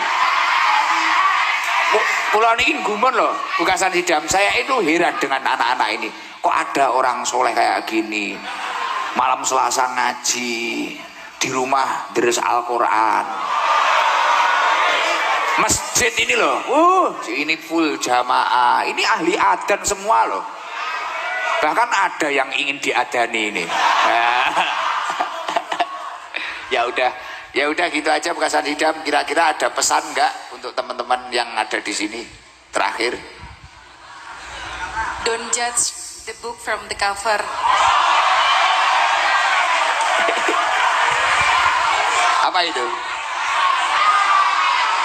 Pulau ini gumun loh, bukasan sidam. Saya itu heran dengan anak-anak ini. Kok ada orang soleh kayak gini, malam Selasa ngaji, di rumah deres Al-Quran. Masjid ini loh, ini full jamaah. Ini ahli adzan semua loh. Bahkan ada yang ingin diadani ini. Ya udah gitu aja bukasan sidam. Kira-kira ada pesan nggak untuk teman-teman yang ada di sini? Terakhir. Don't judge the book from the cover. Apa itu?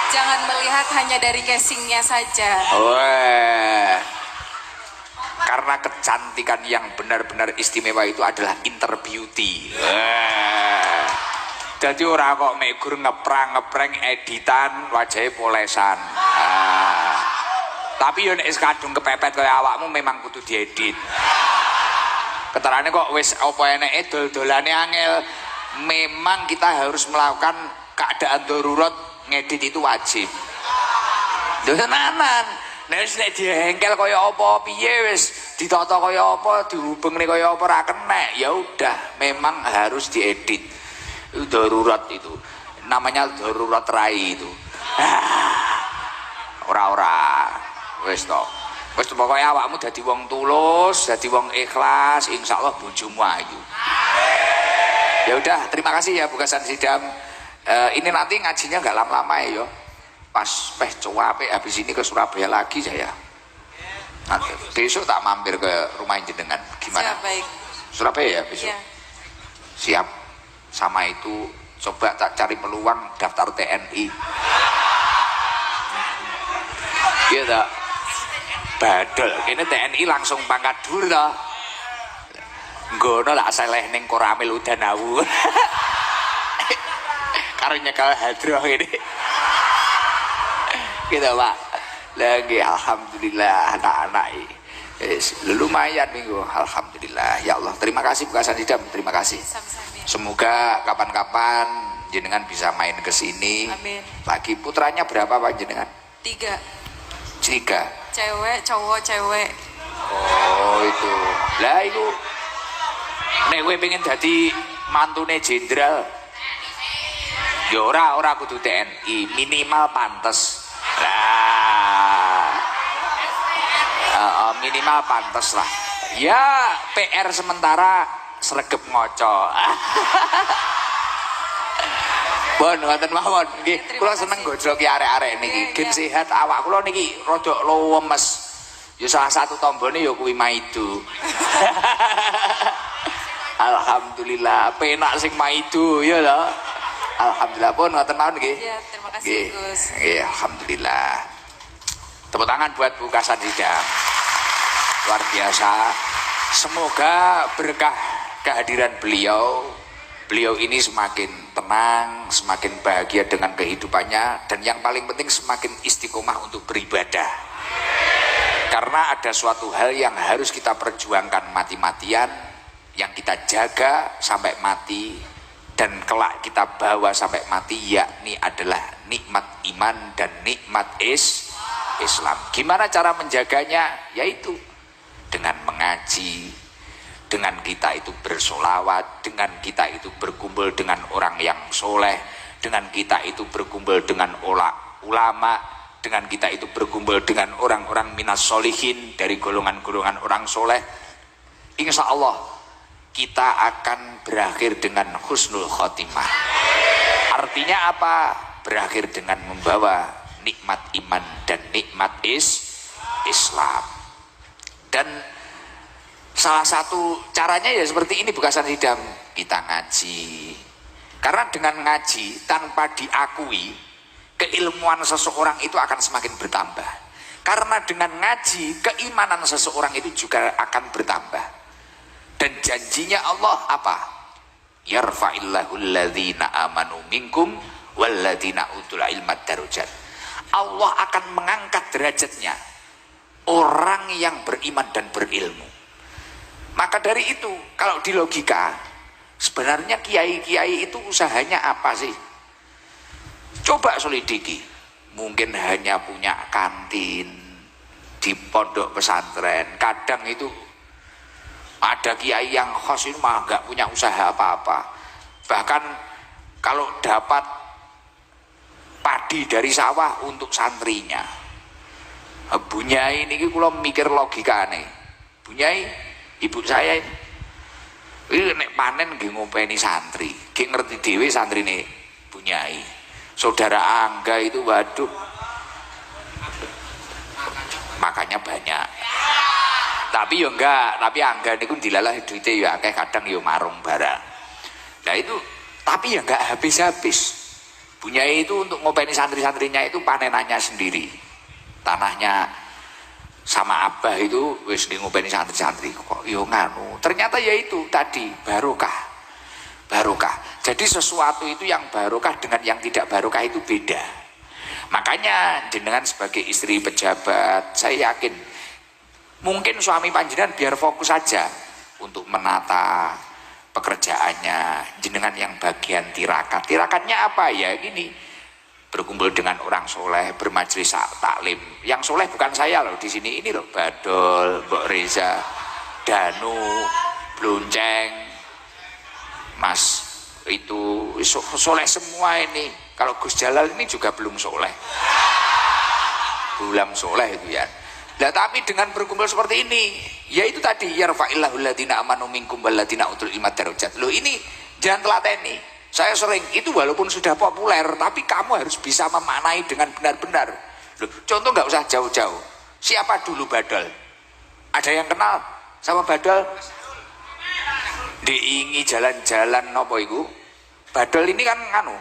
Jangan melihat hanya dari casingnya saja. Karena kecantikan yang benar-benar istimewa itu adalah inner beauty. Jadi orang kok megur ngeprang editan wajahnya polesan. Tapi yo nek kadung kepepet kaya awakmu memang kudu diedit. Keterane kok wis apa eneke dol-dolane angel. Memang kita harus melakukan keadaan darurat ngedit itu wajib. Lho tenanan. Nek nek diengkel kaya apa piye wis ditata kaya apa dihubungne kaya apa ra kenek ya udah memang harus diedit. Itu darurat itu. Namanya darurat rai itu. Ora wis to. Wis pokoke awakmu dadi wong tulus, dadi wong ikhlas, insyaallah bojomu ayu. Ya udah, terima kasih ya Bukasan Sidam. Ini nanti ngajinya nggak lama-lama ya. Pas cuape habis ini ke Surabaya lagi saya. Nanti besok tak mampir ke rumah jenengan. Gimana? Siap, baik. Surabaya ya besok. Ya. Siap. Sama itu coba tak cari peluang daftar TNI. Iya tak? Badal. Ini TNI langsung pangkat dhuwur ta. Ngono lah seleh ning Koramil Udanawu. Karo nyekel hadroh ini. Gitu Pak. Lagi alhamdulillah anak-anak lumayan minggu alhamdulillah ya Allah. Terima kasih Bukasan Sidam, terima kasih. Sama-sama. Semoga kapan-kapan jenengan bisa main ke sini. Amin. Lagi putranya berapa Pak jenengan? 3. 3. Cewek, cowok, cewek. Oh itu. Lah itu nek kowe pengen dadi mantune jenderal. Ya ora kudu TNI, minimal pantes. Lah. Minimal pantes lah. Ya PR sementara sregep ngoco. Bon, ngoten mawon nggih. Kula seneng gojloki arek-arek niki. Gen sehat awak kula niki rada lemes. Ya salah satu tombone ya kuwi maidu. Alhamdulillah, penak sing maidu ya lho. Alhamdulillah pun ngoten mawon nggih. Iya, terima kasih Gus. Nggih, alhamdulillah. Tepuk tangan buat Bukasan Sidam. Luar biasa. Semoga berkah kehadiran beliau ini semakin tenang, semakin bahagia dengan kehidupannya, dan yang paling penting semakin istiqomah untuk beribadah. Karena ada suatu hal yang harus kita perjuangkan mati-matian, yang kita jaga sampai mati, dan kelak kita bawa sampai mati, yakni adalah nikmat iman dan nikmat Islam. Gimana cara menjaganya? Yaitu dengan mengaji, dengan kita itu bersolawat, dengan kita itu berkumpul dengan orang yang soleh, dengan kita itu berkumpul dengan ulama, dengan kita itu berkumpul dengan orang-orang minas solihin dari golongan-golongan orang soleh. Insya Allah kita akan berakhir dengan husnul khotimah. Artinya apa? Berakhir dengan membawa nikmat iman dan nikmat Islam. Dan salah satu caranya ya seperti ini Bukasan Sidam, kita ngaji. Karena dengan ngaji tanpa diakui, keilmuan seseorang itu akan semakin bertambah. Karena dengan ngaji, keimanan seseorang itu juga akan bertambah. Dan janjinya Allah apa? Yarfa'illahu alladhina amanu minkum walladhina utul ilma darujat. Allah akan mengangkat derajatnya orang yang beriman dan berilmu. Maka dari itu, kalau di logika, sebenarnya kiai-kiai itu usahanya apa sih? Coba selidiki. Mungkin hanya punya kantin di pondok pesantren. Kadang itu ada kiai yang khos ini malah nggak punya usaha apa-apa. Bahkan kalau dapat padi dari sawah untuk santrinya. Bunyai ini kalau mikir logikane. Bunyai, ibu saya ini nek panen nggih ngopeni santri, nggih ngerti dhewe santrine Bunyai. Saudara Angga itu waduh makanya banyak. Tapi ya enggak, tapi Angga niku dilalah duite ya akeh, kadang ya marung barang. Nah itu tapi ya enggak habis-habis. Bunyai itu untuk ngopeni santri-santrinya itu panenannya sendiri. Tanahnya sama Abah itu wis ngopeni santri-santri kok yo nganu. Ternyata ya itu tadi barokah. Jadi sesuatu itu yang barokah dengan yang tidak barokah itu beda. Makanya jenengan sebagai istri pejabat, saya yakin mungkin suami panjenengan biar fokus saja untuk menata pekerjaannya, jenengan yang bagian tirakat. Tirakatnya apa ya? Gini, berkumpul dengan orang soleh, bermajlis taklim. Yang soleh bukan saya loh di sini, ini loh Badol, Mbok Reza, Danu, Blonceng, Mas itu soleh semua ini. Kalau Gus Jalal ini juga belum soleh, belum soleh itu ya. Nah, tapi dengan berkumpul seperti ini, ya itu tadi yarfa'illahu alladziina amanu minkum walladziina utul ilma darajat. Loh ini jangan telateni. Saya sering itu walaupun sudah populer, tapi kamu harus bisa memaknai dengan benar-benar. Loh, contoh nggak usah jauh-jauh. Siapa dulu Badal? Ada yang kenal sama Badal? Diingi jalan-jalan nopo iku? Badal ini kan anu.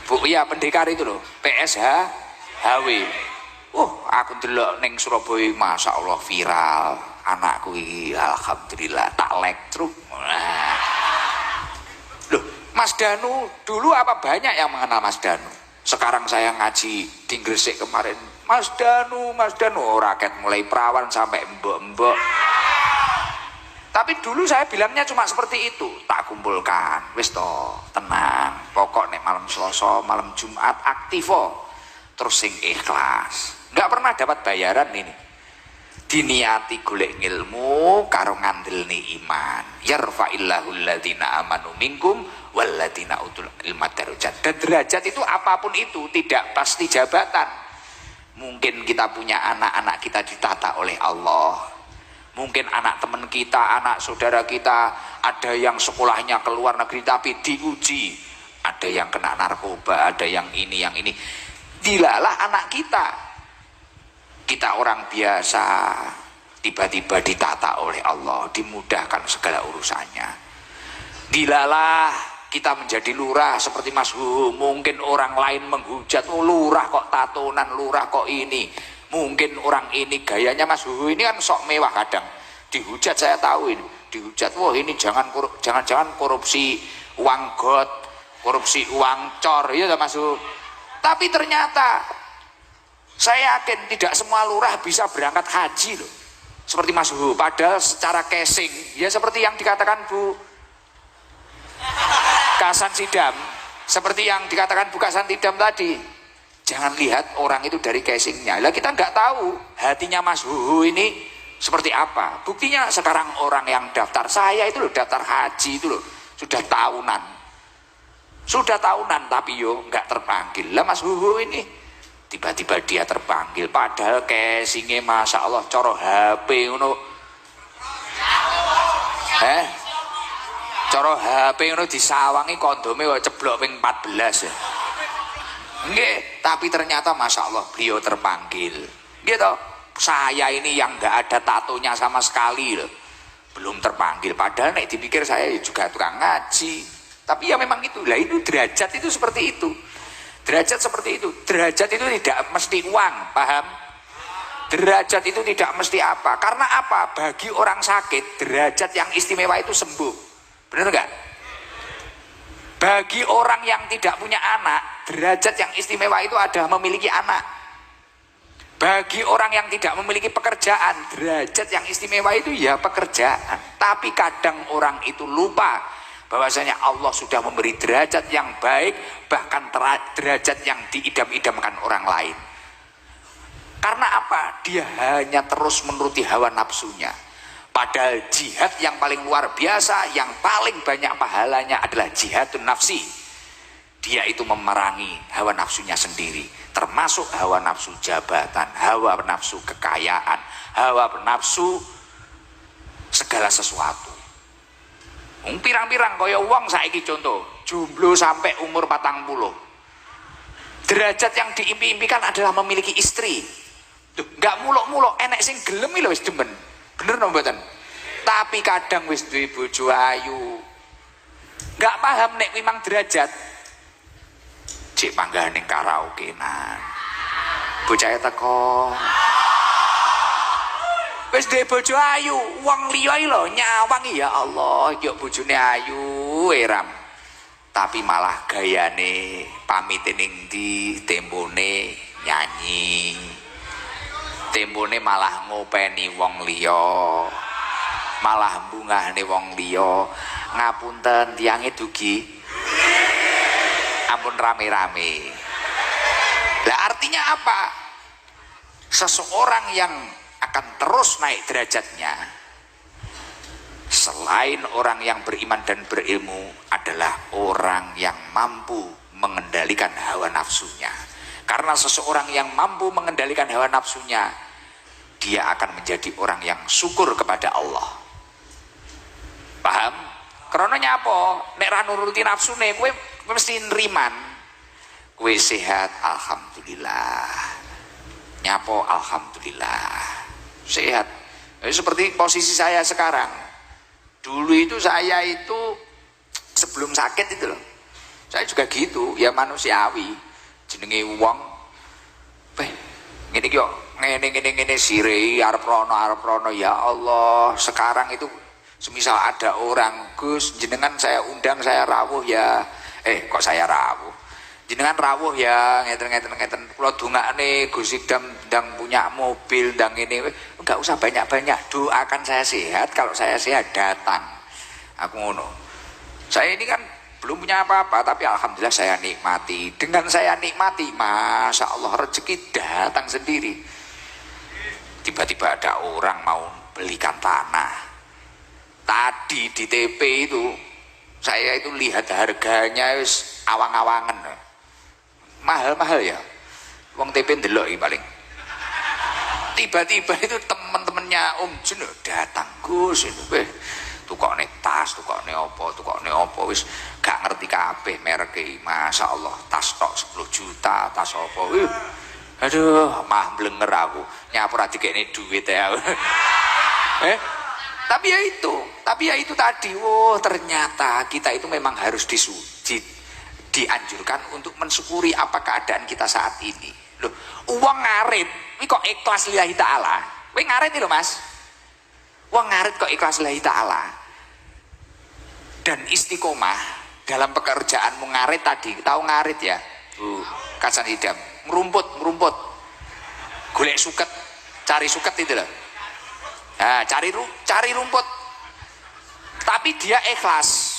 Bu, ya pendekar itu loh, PSH HW. Aku delok ning Surabaya, masya Allah viral. Anakku iki alhamdulillah tak like truk. Loh, Mas Danu dulu apa banyak yang mengenal Mas Danu? Sekarang saya ngaji di Gresik kemarin, Mas Danu, rakyat mulai perawan sampai mbok-mbok. Tapi dulu saya bilangnya cuma seperti itu, tak kumpulkan, wis toh, tenang. Pokok nek malam Selasa, malam Jumat aktivo, terus sing ikhlas. Nggak pernah dapat bayaran ini. Diniati golek ilmu karo ngandelni iman. Yarfa'illahu alladziina amanu minkum walladziina utul ilma darajat. Dan derajat itu apapun itu, tidak pasti jabatan. Mungkin kita punya anak-anak kita ditata oleh Allah. Mungkin anak teman kita, anak saudara kita, ada yang sekolahnya ke luar negeri tapi diuji. Ada yang kena narkoba, ada yang ini, yang ini. Dilalah anak kita. Kita orang biasa, tiba-tiba ditata oleh Allah, dimudahkan segala urusannya. Dilalah kita menjadi lurah seperti Mas Hu. Mungkin orang lain menghujat, lurah kok tatonan, lurah kok ini. Mungkin orang ini gayanya Mas Hu ini kan sok mewah kadang. Dihujat saya tahu ini, dihujat, wah ini jangan-jangan korupsi uang got, korupsi uang cor, ya Mas Hu. Tapi ternyata saya yakin tidak semua lurah bisa berangkat haji loh. Seperti Mas Hu, padahal secara casing ya seperti yang dikatakan Bu Kasan Sidam, seperti yang dikatakan Bu Kasan Sidam tadi. Jangan lihat orang itu dari casingnya. Lah kita nggak tahu hatinya Mas Hu ini seperti apa. Buktinya sekarang orang yang daftar saya itu loh, daftar haji itu loh, sudah tahunan tapi yo nggak terpanggil. Lah Mas Hu ini tiba-tiba dia terpanggil, padahal casingnya masya Allah coro HP ngono. Coro HP ngono disawangi kondome kok ceblok ping 14 ya. Nggih, tapi ternyata masya Allah beliau terpanggil. Gitu. Saya ini yang nggak ada tatonya sama sekali loh, belum terpanggil. Padahal nek dipikir saya juga tukang ngaji. Tapi ya memang itu lah, itu derajat itu seperti itu. Derajat seperti itu. Derajat itu tidak mesti uang, paham? Derajat itu tidak mesti apa. Karena apa? Bagi orang sakit, derajat yang istimewa itu sembuh. Benar nggak? Bagi orang yang tidak punya anak, derajat yang istimewa itu adalah memiliki anak. Bagi orang yang tidak memiliki pekerjaan, derajat yang istimewa itu ya pekerjaan. Tapi kadang orang itu lupa bahwasanya Allah sudah memberi derajat yang baik, bahkan derajat yang diidam-idamkan orang lain. Karena apa? Dia hanya terus menuruti hawa nafsunya. Padahal jihad yang paling luar biasa, yang paling banyak pahalanya adalah jihadun nafsi. Dia itu memerangi hawa nafsunya sendiri, termasuk hawa nafsu jabatan, hawa nafsu kekayaan, hawa nafsu segala sesuatu. Pirang-pirang kaya wong saiki contoh, jomblo sampai umur 40. Derajat yang diimpi-impikan adalah memiliki istri. Duh, gak muluk-muluk, enek sing gelem lho wis demen. Bener no mboten? Tapi kadang wis duwe bojo ayu. Gak paham nek memang derajat. Cek panggah ning karaoke nah. Bocah teko. Wis duwe bojo ayu, wong liya iki lho nyawang ya Allah, yo bojone ayu eram. Tapi malah gayane pamit ning ndi, tembone nyanyi. Tembone malah ngopeni wong liya. malah bungahne wong liya. Ngapunten tiange dugi ampun rame-rame. Lah artinya apa? Seseorang yang akan terus naik derajatnya selain orang yang beriman dan berilmu adalah orang yang mampu mengendalikan hawa nafsunya. Karena seseorang yang mampu mengendalikan hawa nafsunya, dia akan menjadi orang yang syukur kepada Allah. Paham? Karena nyapa? Nek ra nuruti nafsune kowe mesti nriman. Kowe sehat, alhamdulillah. Nyapo, alhamdulillah. Sehat. Seperti posisi saya sekarang. Dulu itu saya itu sebelum sakit itu loh. Saya juga gitu, ya manusiawi. Jenenge wong. Ngene iki kok ngene sirei arep rono ya Allah. Sekarang itu semisal ada orang, Gus, jenengan saya undang, saya rawuh ya. Kok saya rawuh? Jenengan rawuh ya, ngeten. Kula dongakne Gus Idam ndang punya mobil, ndang ini, enggak usah banyak-banyak, doakan saya sehat, kalau saya sehat datang. Aku ngono. Saya ini kan belum punya apa-apa, tapi alhamdulillah saya nikmati. Dengan saya nikmati, masya Allah rezeki datang sendiri. Tiba-tiba ada orang mau belikan tanah. Tadi di TP itu, saya itu lihat harganya wis awang-awangan. Mahal-mahal ya. Wong TP ndelok iki paling. Tiba-tiba itu teman-temannya Om Jun datang, Gus itu tukokne tas, tukokne apa wis gak ngerti kabeh mereke. Masya Allah, tas tok 10 juta, tas apa. Aduh, mah blenger aku. Nyapu ra dikene duit ya. Tapi ya itu tadi. Oh, ternyata kita itu memang harus dianjurkan untuk mensyukuri apa keadaan kita saat ini. Loh, uang ngarit, ini kok ikhlas lillahi ta'ala. Kowe ngarit lho Mas. Uang ngarit kok ikhlas lillahi ta'ala. Dan istiqomah dalam pekerjaanmu ngarit tadi. Tahu ngarit ya? Kasan Hidam. Merumput. Golek suket, cari suket itu loh. Nah, cari rumput. Tapi dia ikhlas.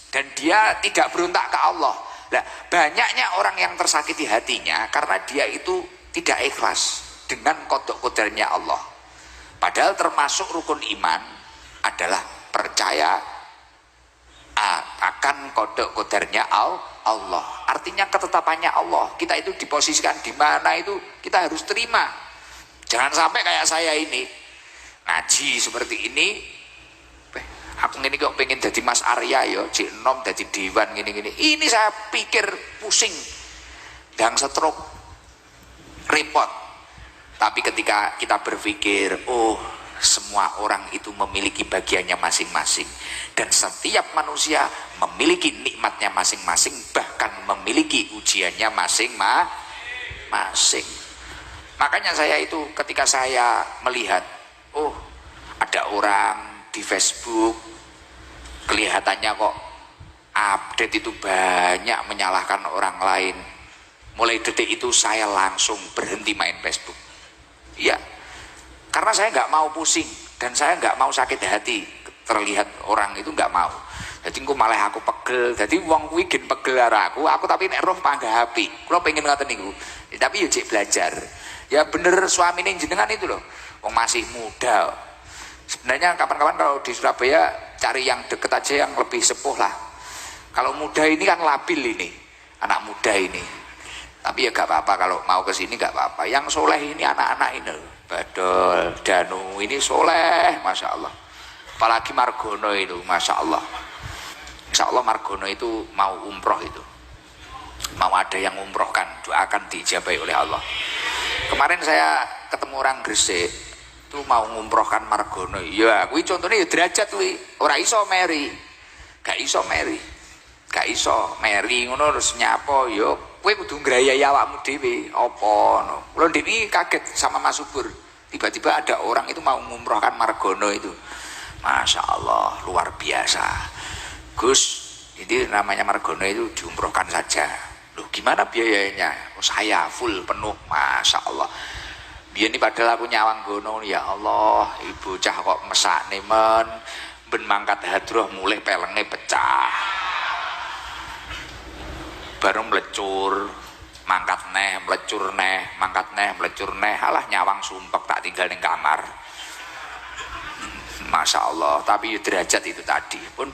Dan dia tidak berontak ke Allah. Nah, banyaknya orang yang tersakiti hatinya karena dia itu tidak ikhlas dengan kodok kodarnya Allah. Padahal termasuk rukun iman adalah percaya akan kodok kodarnya Allah. Artinya ketetapannya Allah. Kita itu diposisikan di mana itu kita harus terima. Jangan sampai kayak saya ini ngaji seperti ini. Aku ini kok pengen jadi Mas Arya ya, Cik Nom jadi Dewan gini. Ini saya pikir pusing, dan stroke, repot. Tapi ketika kita berpikir, oh semua orang itu memiliki bagiannya masing-masing, dan setiap manusia memiliki nikmatnya masing-masing, bahkan memiliki ujiannya masing-masing. Makanya saya itu ketika saya melihat, oh ada orang di Facebook kelihatannya kok update itu banyak menyalahkan orang lain. Mulai detik itu saya langsung berhenti main Facebook. Iya, karena saya nggak mau pusing dan saya nggak mau sakit hati terlihat orang itu, nggak mau. Jadi aku malah aku pegel. Jadi wong kuwi gen pegel karo aku tapi nek roh panggah api. Kula pengen ngoten niku. Tapi yo cek belajar. Ya bener suamine jenengan itu loh. Wong masih muda. Sebenarnya kapan-kapan kalau di Surabaya cari yang deket aja, yang lebih sepuh lah. Kalau muda ini kan labil ini, anak muda ini. Tapi ya gak apa-apa kalau mau ke sini gak apa-apa. Yang soleh ini anak-anak ini, Badol, Danu ini soleh, masya Allah. Apalagi Margono itu, masya Allah. Insya Allah Margono itu mau umroh itu, mau ada yang umrohkan, doakan diijabai oleh Allah. Kemarin saya ketemu orang Gresik, itu mau ngumrohkan Margono. Ya kuwi contone ya derajat kuwi. Ora iso meri. Gak iso meri ngono terus nyapa ya kowe kudu ngrayai awakmu dhewe apa ngono. Kula ndek kaget sama Mas Subur. Tiba-tiba ada orang itu mau ngumrohkan Margono itu. Masya Allah, luar biasa. Gus, ini namanya Margono itu diumrohkan saja. Loh gimana biayanya? Oh, saya full penuh, masya Allah. Biyen iki padahal aku nyawang gono, ya Allah, ibu cah kok mesakne men, ben mangkat hadroh mulih pelenge pecah. Baru melecur, mangkat neh, melecur neh, mangkat neh, melecur neh, alah nyawang sumpek tak tinggal ning kamar. Masya Allah, tapi derajat itu tadi pun